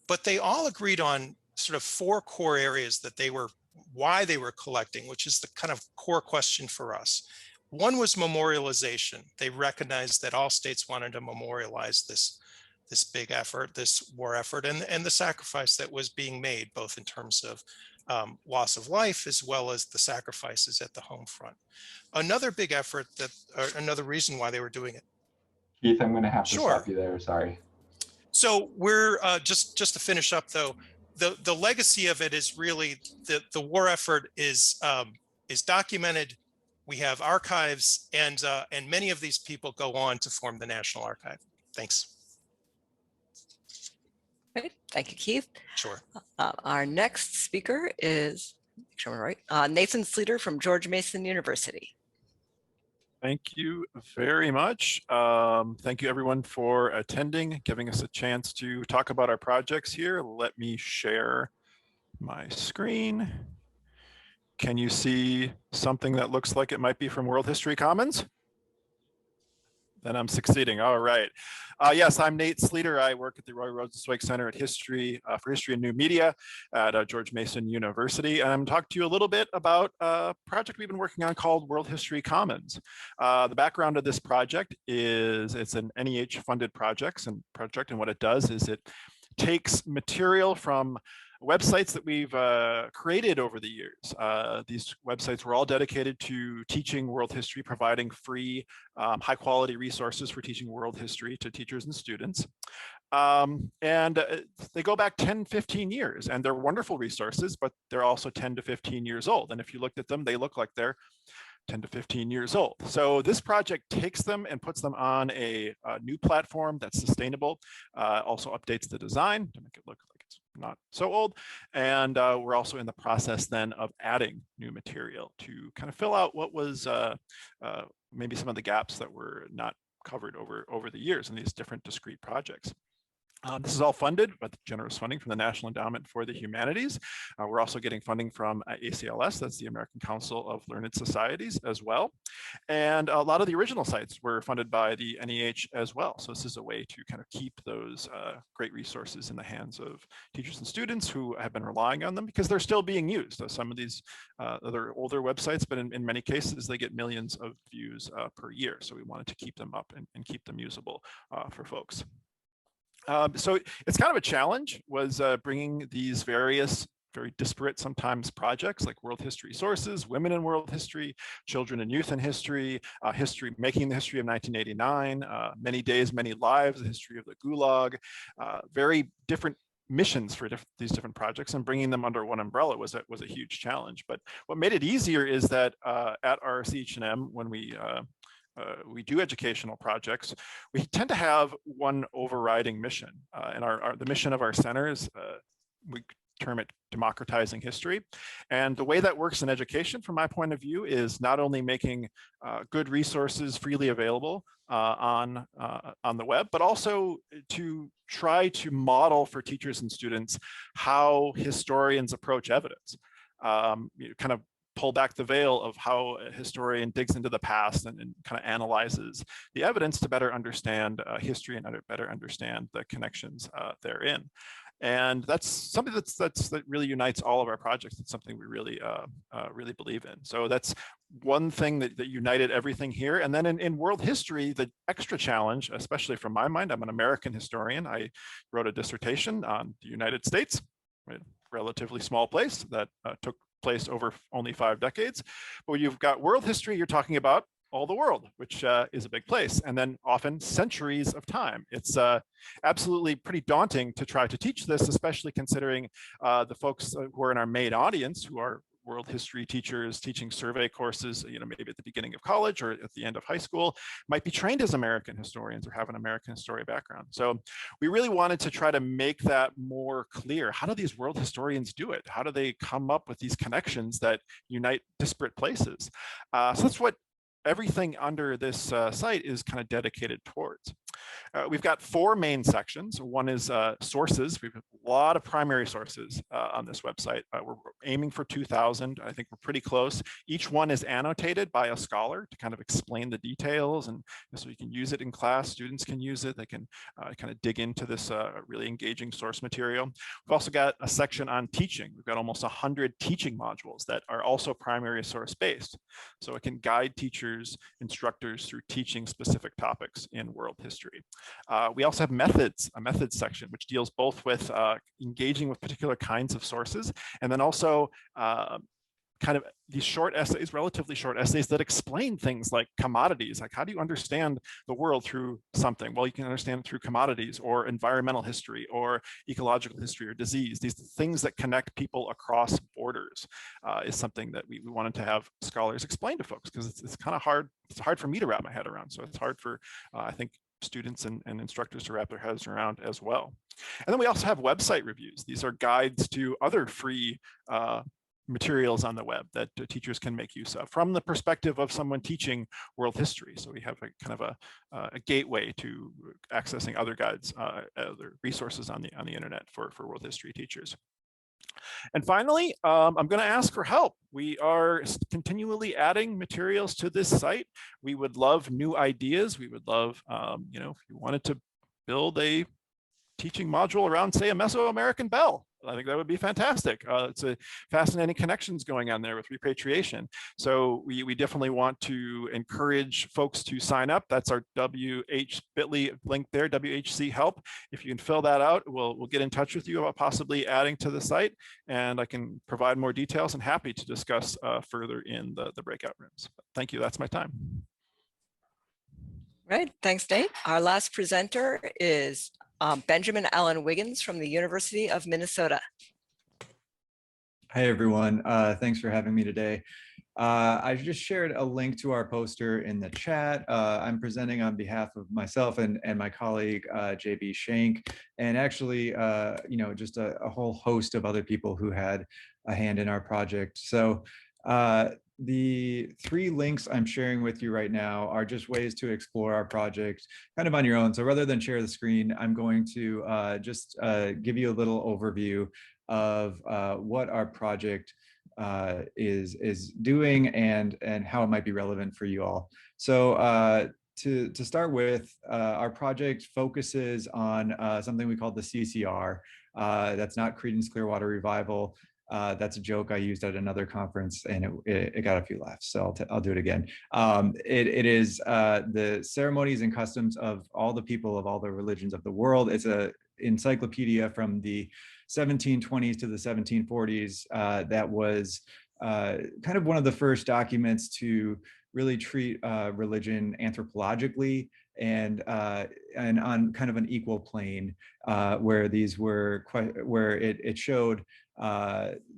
But they all agreed on sort of 4 core areas that they were, why they were collecting, which is the kind of core question for us. One was memorialization. They recognized that all states wanted to memorialize this big effort, this war effort, and the sacrifice that was being made, both in terms of loss of life as well as the sacrifices at the home front. Another big effort that, another reason why they were doing it. Keith, I'm going to have to Sure. stop you there. Sorry. So we're just to finish up though, the legacy of it is really the war effort is documented. We have archives, and many of these people go on to form the National Archive. Thanks. Great. Thank you, Keith. Sure. Our next speaker is, make sure I'm right, Nathan Sleeter from George Mason University. Thank you very much. Thank you everyone for attending, giving us a chance to talk about our projects here. Let me share my screen. Can you see something that looks like it might be from World History Commons? Then I'm succeeding. All right. Yes, I'm Nate Sleeter. I work at the Roy Rosenzweig Center for History and New Media at George Mason University. And I'm going to talk to you a little bit about a project we've been working on called World History Commons. The background of this project is it's an NEH funded project, and what it does is it takes material from websites that we've created over the years. These websites were all dedicated to teaching world history, providing free, high quality resources for teaching world history to teachers and students. They go back 10, 15 years, and they're wonderful resources, but they're also 10 to 15 years old. And if you looked at them, they look like they're 10 to 15 years old. So this project takes them and puts them on a new platform that's sustainable, also updates the design to make it look like it's not so old. And we're also in the process then of adding new material to kind of fill out what was maybe some of the gaps that were not covered over the years in these different discrete projects. This is all funded by the generous funding from the National Endowment for the Humanities. We're also getting funding from ACLS, that's the American Council of Learned Societies as well. And a lot of the original sites were funded by the NEH as well. So this is a way to kind of keep those great resources in the hands of teachers and students who have been relying on them because they're still being used. Some of these other older websites, but in many cases, they get millions of views per year. So we wanted to keep them up and keep them usable for folks. So it's kind of a challenge was bringing these various very disparate sometimes projects like world history sources, women in world history, children and youth in history, making the history of 1989, many days, many lives, the history of the Gulag, very different missions for these different projects, and bringing them under one umbrella was a huge challenge. But what made it easier is that at our CH&M, when we do educational projects, we tend to have one overriding mission. And the mission of our center is, we term it democratizing history. And the way that works in education, from my point of view, is not only making good resources freely available on the web, but also to try to model for teachers and students how historians approach evidence. Kind of pull back the veil of how a historian digs into the past and kind of analyzes the evidence to better understand history and better understand the connections therein. And that's something that really unites all of our projects. It's something we really really believe in. So that's one thing that united everything here. And then in world history, the extra challenge, especially from my mind, I'm an American historian. I wrote a dissertation on the United States, a relatively small place that took place over only 5 decades. But when you've got world history, you're talking about all the world, which is a big place, and then often centuries of time. It's absolutely pretty daunting to try to teach this, especially considering the folks who are in our main audience, who are world history teachers teaching survey courses, maybe at the beginning of college or at the end of high school, might be trained as American historians or have an American history background. So we really wanted to try to make that more clear. How do these world historians do it? How do they come up with these connections that unite disparate places? So that's what everything under this site is kind of dedicated towards. We've got 4 main sections. One is sources. We've got a lot of primary sources on this website. We're aiming for 2,000. I think we're pretty close. Each one is annotated by a scholar to kind of explain the details, and so you can use it in class. Students can use it. They can kind of dig into this really engaging source material. We've also got a section on teaching. We've got almost 100 teaching modules that are also primary source based. So it can guide teachers, instructors through teaching specific topics in world history. We also have methods, a methods section, which deals both with engaging with particular kinds of sources, and then also kind of these short essays, relatively short essays that explain things like commodities. Like, how do you understand the world through something? Well, you can understand it through commodities or environmental history or ecological history or disease. These things that connect people across borders is something that we wanted to have scholars explain to folks, because it's kind of hard. It's hard for me to wrap my head around. So it's hard for, I think, students and instructors to wrap their heads around as well. And then we also have website reviews. These are guides to other free materials on the web that teachers can make use of from the perspective of someone teaching world history. So we have a kind of a gateway to accessing other guides, other resources on the internet for world history teachers. And finally, I'm going to ask for help. We are continually adding materials to this site. We would love new ideas. We would love, if you wanted to build a teaching module around, say, a Mesoamerican bell, I think that would be fantastic. It's a fascinating connections going on there with repatriation. So we definitely want to encourage folks to sign up. That's our bit.ly link there, WHC help. If you can fill that out, we'll get in touch with you about possibly adding to the site, and I can provide more details and happy to discuss further in the breakout rooms. Thank you, that's my time. Right, thanks, Nate. Our last presenter is Benjamin Allen Wiggins from the University of Minnesota. Hi, everyone. Thanks for having me today. I just shared a link to our poster in the chat. I'm presenting on behalf of myself and my colleague, JB Shank, and actually, just a whole host of other people who had a hand in our project. So the 3 links I'm sharing with you right now are just ways to explore our project kind of on your own. So rather than share the screen, I'm going to just give you a little overview of what our project is doing and how it might be relevant for you all. So to start with, our project focuses on something we call the CCR. That's not Creedence Clearwater Revival. That's a joke I used at another conference, and it got a few laughs, so I'll do it again. It is the ceremonies and customs of all the people of all the religions of the world. It's an encyclopedia from the 1720s to the 1740s that was kind of one of the first documents to really treat religion anthropologically and on kind of an equal plane, where these were where it showed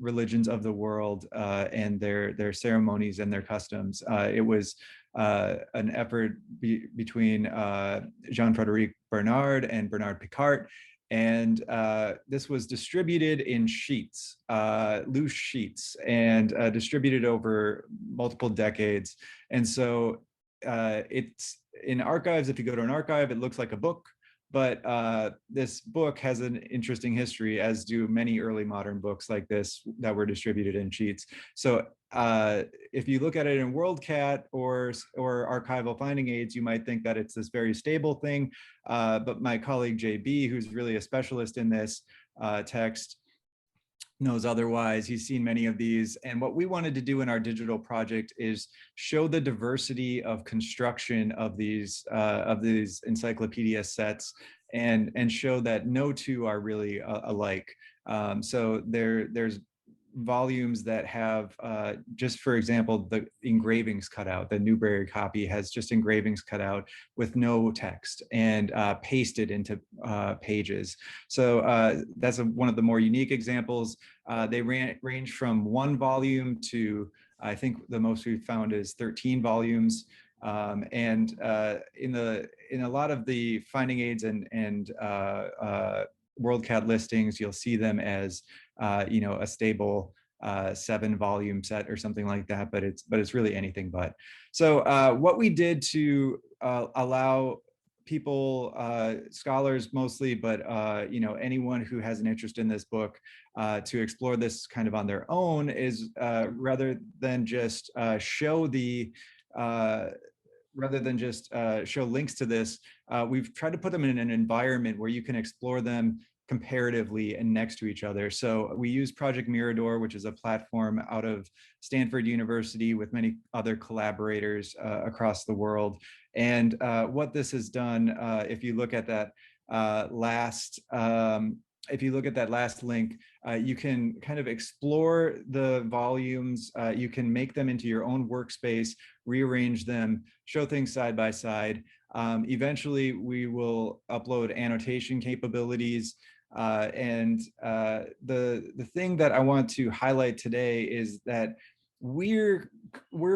religions of the world and their ceremonies and their customs. It was an effort between Jean-Frédéric Bernard and Bernard Picart, and this was distributed in sheets, loose sheets, and distributed over multiple decades. And so it's in archives. If you go to an archive, it looks like a book. But this book has an interesting history, as do many early modern books like this that were distributed in sheets. So if you look at it in WorldCat or archival finding aids, you might think that it's this very stable thing. But my colleague JB, who's really a specialist in this text, knows otherwise. He's seen many of these. And what we wanted to do in our digital project is show the diversity of construction of these encyclopedia sets and show that no two are really alike. So there's volumes that have just, for example, the engravings cut out. The Newberry copy has just engravings cut out with no text and pasted into pages. So that's one of the more unique examples. They range from 1 volume to, I think the most we've found is 13 volumes. In a lot of the finding aids and WorldCat listings, you'll see them as a stable 7-volume set or something like that, but it's really anything but. So what we did to allow people, scholars mostly, but anyone who has an interest in this book to explore this kind of on their own is rather than just show links to this, we've tried to put them in an environment where you can explore them comparatively and next to each other. So we use Project Mirador, which is a platform out of Stanford University with many other collaborators across the world. And what this has done, if you look at that last link, you can kind of explore the volumes. You can make them into your own workspace, rearrange them, show things side by side. Eventually, we will upload annotation capabilities. The thing that I want to highlight today is that we're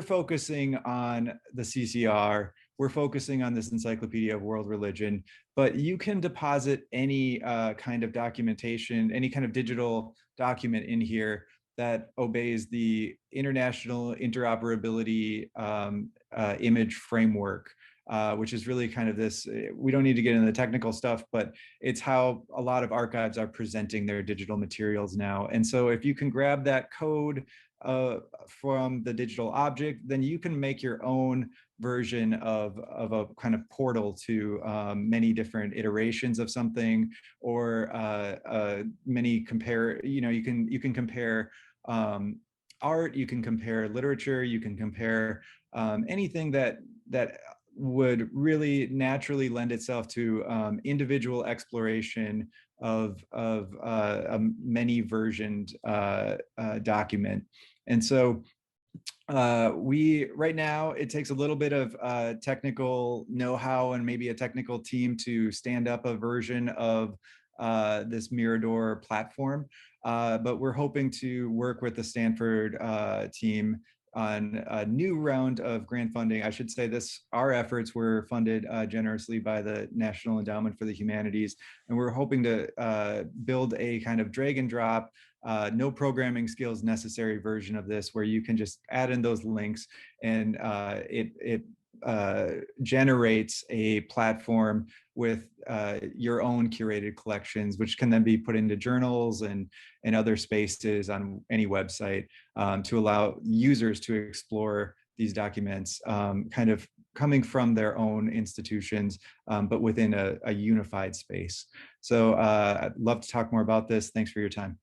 focusing on the CCR. We're focusing on this Encyclopedia of World Religion, but you can deposit any kind of documentation, any kind of digital document in here that obeys the International Interoperability Image Framework, which is really kind of this, we don't need to get into the technical stuff, but it's how a lot of archives are presenting their digital materials now. And so if you can grab that code from the digital object, then you can make your own version of a kind of portal to many different iterations of something, or you can compare art, you can compare literature, you can compare anything that would really naturally lend itself to individual exploration of a many versioned document. And so right now, it takes a little bit of technical know-how and maybe a technical team to stand up a version of this Mirador platform. But we're hoping to work with the Stanford team on a new round of grant funding. I should say our efforts were funded generously by the National Endowment for the Humanities. And we're hoping to build a kind of drag and drop, no programming skills necessary version of this, where you can just add in those links and it generates a platform with your own curated collections, which can then be put into journals and other spaces on any website to allow users to explore these documents kind of coming from their own institutions, but within a unified space. So I'd love to talk more about this. Thanks for your time.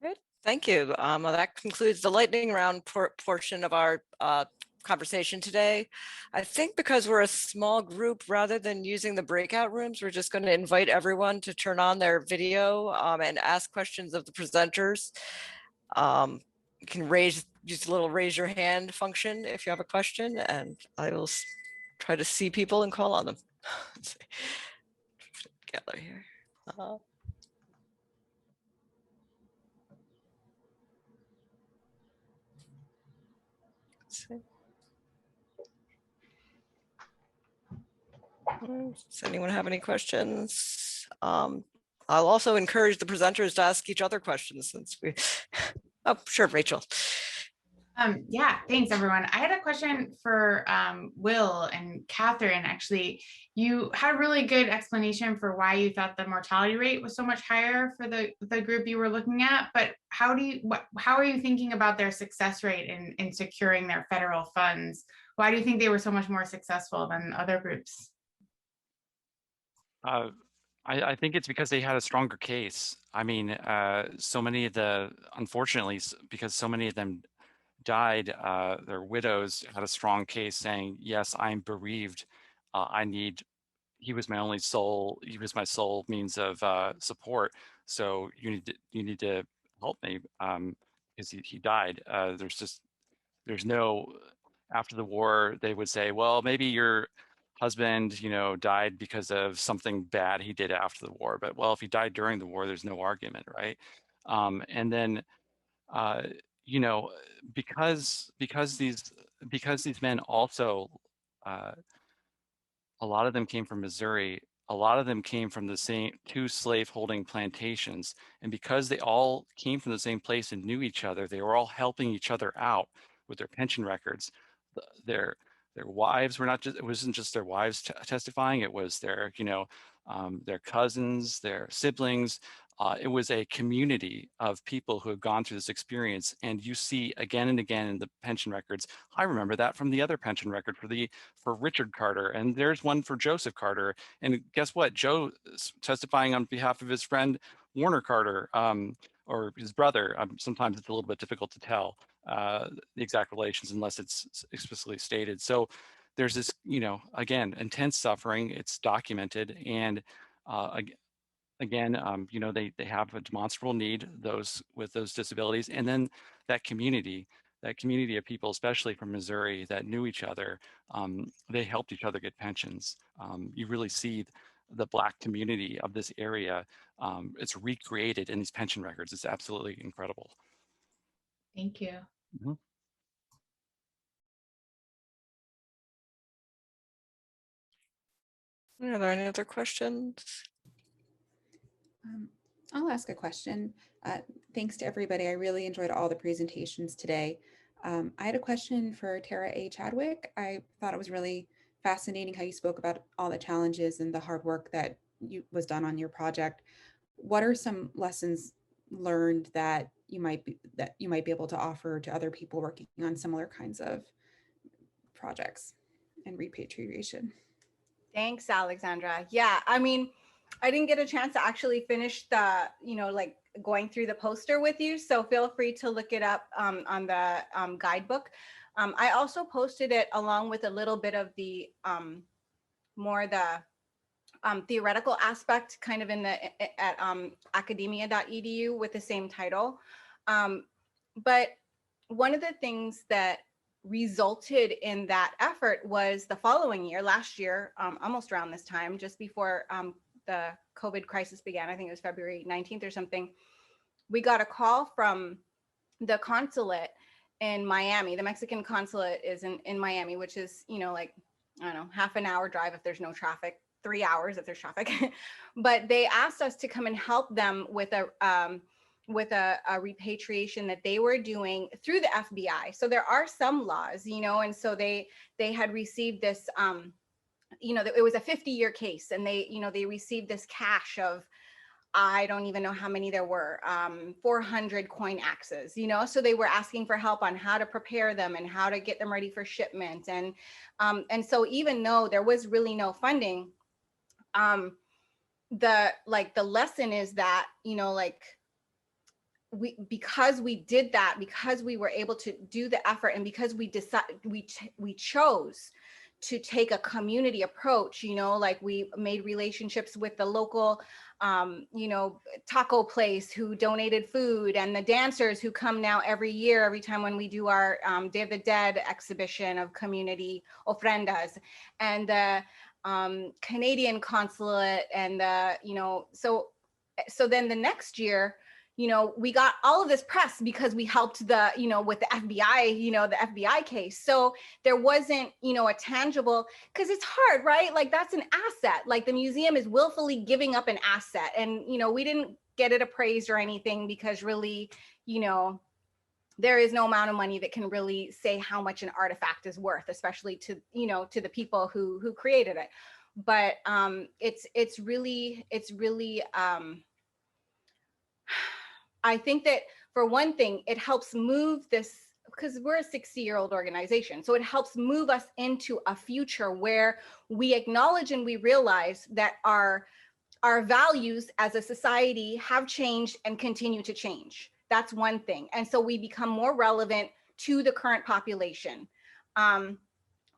Good, thank you. Well, that concludes the lightning round portion of our conversation today. I think because we're a small group, rather than using the breakout rooms, we're just going to invite everyone to turn on their video and ask questions of the presenters. You can use a little raise your hand function if you have a question, and I will try to see people and call on them. Let's see. Gather here. Let's see. Does anyone have any questions? I'll also encourage the presenters to ask each other questions since oh, sure, Rachel. Yeah, thanks everyone. I had a question for Will and Catherine. Actually, you had a really good explanation for why you thought the mortality rate was so much higher for the group you were looking at, but how are you thinking about their success rate in securing their federal funds? Why do you think they were so much more successful than other groups? I think it's because they had a stronger case. I mean, so many of unfortunately, because so many of them died, their widows had a strong case saying, yes, I'm bereaved. He was my only sole, he was my sole means of support. So you need to help me because he died. There's no, after the war, they would say, well, maybe your husband, died because of something bad he did after the war. But well, if he died during the war, there's no argument, right? And then uh, you know, because these men also, a lot of them came from Missouri. A lot of them came from the same two slave-holding plantations, and because they all came from the same place and knew each other, they were all helping each other out with their pension records. Their wives were not just, it wasn't just their wives testifying, it was their, their cousins, their siblings. It was a community of people who have gone through this experience, and you see again and again in the pension records. I remember that from the other pension record for Richard Carter, and there's one for Joseph Carter. And guess what? Joe is testifying on behalf of his friend Warner Carter, or his brother. Sometimes it's a little bit difficult to tell the exact relations unless it's explicitly stated. So there's this, again, intense suffering. It's documented, and again, they have a demonstrable need, those with those disabilities, and then that community of people, especially from Missouri, that knew each other, they helped each other get pensions. You really see the Black community of this area. It's recreated in these pension records. It's absolutely incredible. Thank you. Mm-hmm. Are there any other questions? I'll ask a question. Thanks to everybody. I really enjoyed all the presentations today. I had a question for Tara A. Chadwick. I thought it was really fascinating how you spoke about all the challenges and the hard work that was done on your project. What are some lessons learned that you might be able to offer to other people working on similar kinds of projects and repatriation? Thanks, Alexandra. Yeah, I mean, I didn't get a chance to actually finish the, like going through the poster with you. So feel free to look it up on the guidebook. I also posted it along with a little bit of the more the theoretical aspect kind of at academia.edu with the same title. But one of the things that resulted in that effort was the following year, last year, almost around this time, just before the COVID crisis began, I think it was February 19th or something, we got a call from the consulate in Miami. The Mexican consulate is in Miami, which is, like, I don't know, half an hour drive if there's no traffic, 3 hours if there's traffic. But they asked us to come and help them with a repatriation that they were doing through the FBI. So there are some laws, and so they had received this, it was a 50-year case, and they received this cache of, I don't even know how many there were, 400 coin axes, so they were asking for help on how to prepare them and how to get them ready for shipment. And so even though there was really no funding, the lesson is that, because we did that, because we were able to do the effort, and because we chose to take a community approach, we made relationships with the local, taco place who donated food, and the dancers who come now every time when we do our Day of the Dead exhibition of community ofrendas, and the Canadian consulate, and so then the next year, we got all of this press because we helped with the FBI, the FBI case. So there wasn't, a tangible, because it's hard, right? Like, that's an asset. Like, the museum is willfully giving up an asset, and, we didn't get it appraised or anything because really, there is no amount of money that can really say how much an artifact is worth, especially to, you know, to the people who created it. But it's really I think that for one thing, it helps move this, because we're a 60-year-old organization. So it helps move us into a future where we acknowledge and we realize that our values as a society have changed and continue to change. That's one thing. And so we become more relevant to the current population.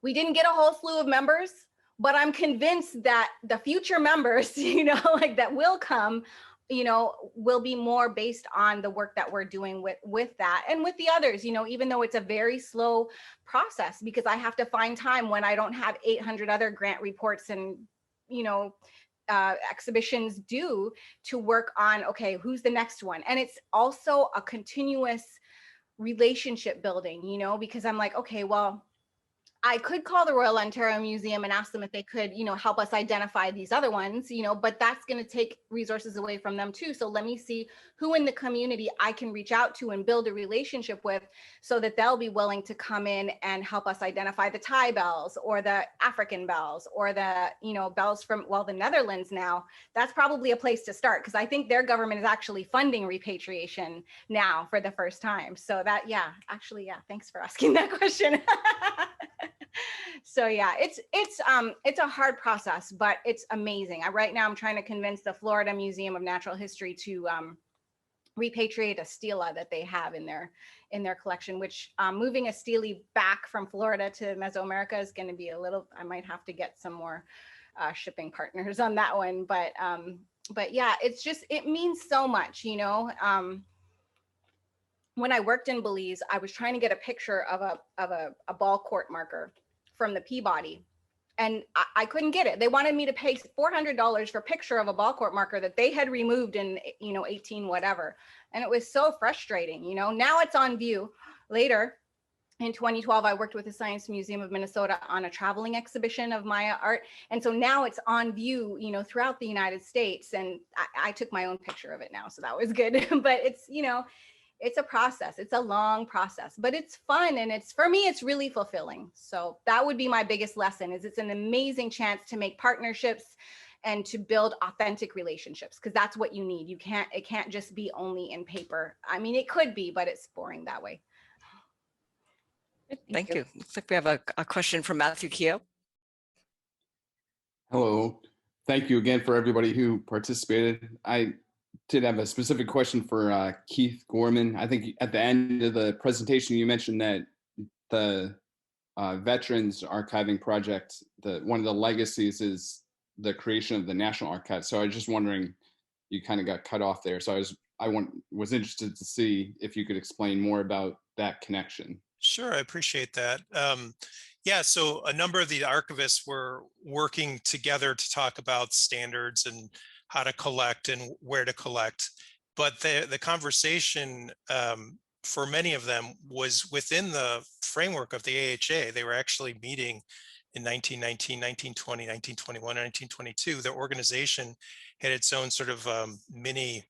We didn't get a whole slew of members, but I'm convinced that the future members, you know, like that will come, you know, will be more based on the work that we're doing with that and with the others, you know, even though it's a very slow process, because I have to find time when I don't have 800 other grant reports and, you know, exhibitions due to work on, okay, who's the next one? And it's also a continuous relationship building, you know, because I'm like, okay, well, I could call the Royal Ontario Museum and ask them if they could, you know, help us identify these other ones, you know, but that's going to take resources away from them too. So let me see who in the community I can reach out to and build a relationship with so that they'll be willing to come in and help us identify the Thai bells or the African bells or the, you know, bells from, well, the Netherlands now. That's probably a place to start because I think their government is actually funding repatriation now for the first time. So that, yeah, actually, yeah, thanks for asking that question. So yeah, it's a hard process, but it's amazing. Right now I'm trying to convince the Florida Museum of Natural History to repatriate a stela that they have in their collection, which moving a stele back from Florida to Mesoamerica is going to be a little, I might have to get some more shipping partners on that one. But yeah, it's just, it means so much, you know. When I worked in Belize, I was trying to get a picture of a ball court marker from the Peabody, and I couldn't get it. They wanted me to pay $400 for a picture of a ball court marker that they had removed in, you know, 18 whatever. And it was so frustrating, you know. Now it's on view. Later in 2012, I worked with the Science Museum of Minnesota on a traveling exhibition of Maya art. And so now it's on view, you know, throughout the United States. And I took my own picture of it now, so that was good. But it's, you know, it's a process. It's a long process, but it's fun. And it's, for me, it's really fulfilling. So that would be my biggest lesson, is it's an amazing chance to make partnerships and to build authentic relationships, because that's what you need. It can't just be only in paper. I mean, it could be, but it's boring that way. Thank you. Looks like we have a question from Matthew Keogh. Hello. Thank you again for everybody who participated. I did have a specific question for Keith Gorman. I think at the end of the presentation, you mentioned that the Veterans Archiving Project, one of the legacies is the creation of the National Archive. So I was just wondering, you kind of got cut off there. So I was interested to see if you could explain more about that connection. Sure, I appreciate that. Yeah, so a number of the archivists were working together to talk about standards and how to collect and where to collect. But the conversation for many of them was within the framework of the AHA. They were actually meeting in 1919, 1920, 1921, 1922. The organization had its own sort of mini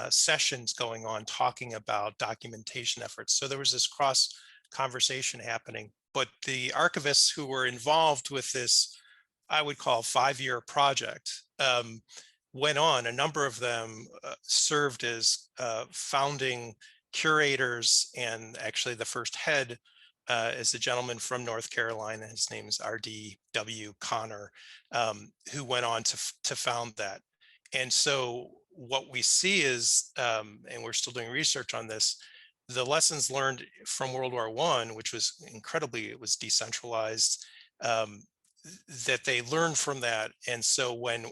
sessions going on talking about documentation efforts. So there was this cross conversation happening. But the archivists who were involved with this, I would call 5-year project, went on. A number of them served as founding curators, and actually the first head is a gentleman from North Carolina. His name is R.D.W. Connor, who went on to found that. And so what we see is, and we're still doing research on this, the lessons learned from World War I, which was incredibly, it was decentralized, that they learned from that. And so when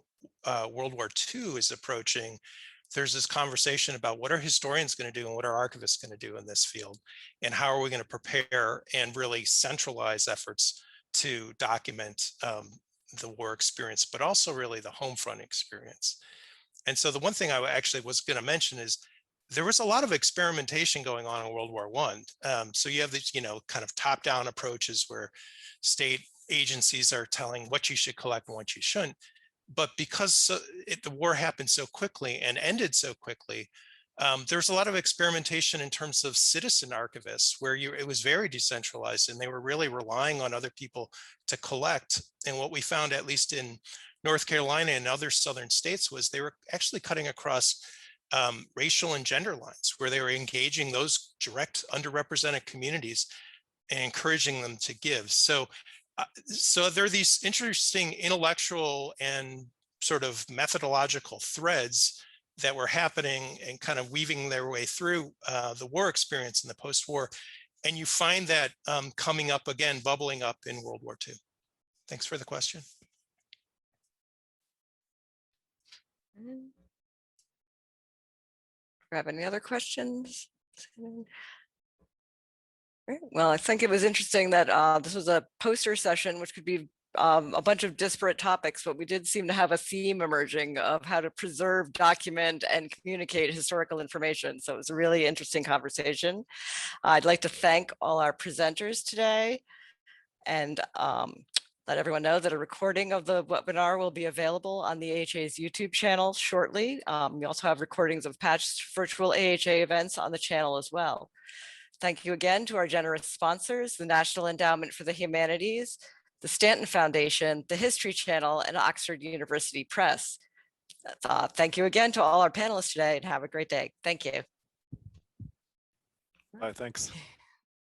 World War II is approaching, there's this conversation about what are historians going to do and what are archivists going to do in this field, and how are we going to prepare and really centralize efforts to document the war experience, but also really the home front experience. And so the one thing I actually was going to mention is there was a lot of experimentation going on in World War I. So you have these, you know, kind of top-down approaches where state agencies are telling what you should collect and what you shouldn't. But because the war happened so quickly and ended so quickly, There's a lot of experimentation in terms of citizen archivists where it was very decentralized and they were really relying on other people to collect. And what we found, at least in North Carolina and other southern states, was they were actually cutting across racial and gender lines, where they were engaging those direct underrepresented communities and encouraging them to give. So there are these interesting intellectual and sort of methodological threads that were happening and kind of weaving their way through the war experience and the post-war. And you find that coming up again, bubbling up in World War II. Thanks for the question. Grab any other questions? Well, I think it was interesting that this was a poster session, which could be a bunch of disparate topics, but we did seem to have a theme emerging of how to preserve, document, and communicate historical information. So it was a really interesting conversation. I'd like to thank all our presenters today and let everyone know that a recording of the webinar will be available on the AHA's YouTube channel shortly. We also have recordings of past virtual AHA events on the channel as well. Thank you again to our generous sponsors, the National Endowment for the Humanities, the Stanton Foundation, the History Channel, and Oxford University Press. Thank you again to all our panelists today and have a great day. Thank you. Thanks.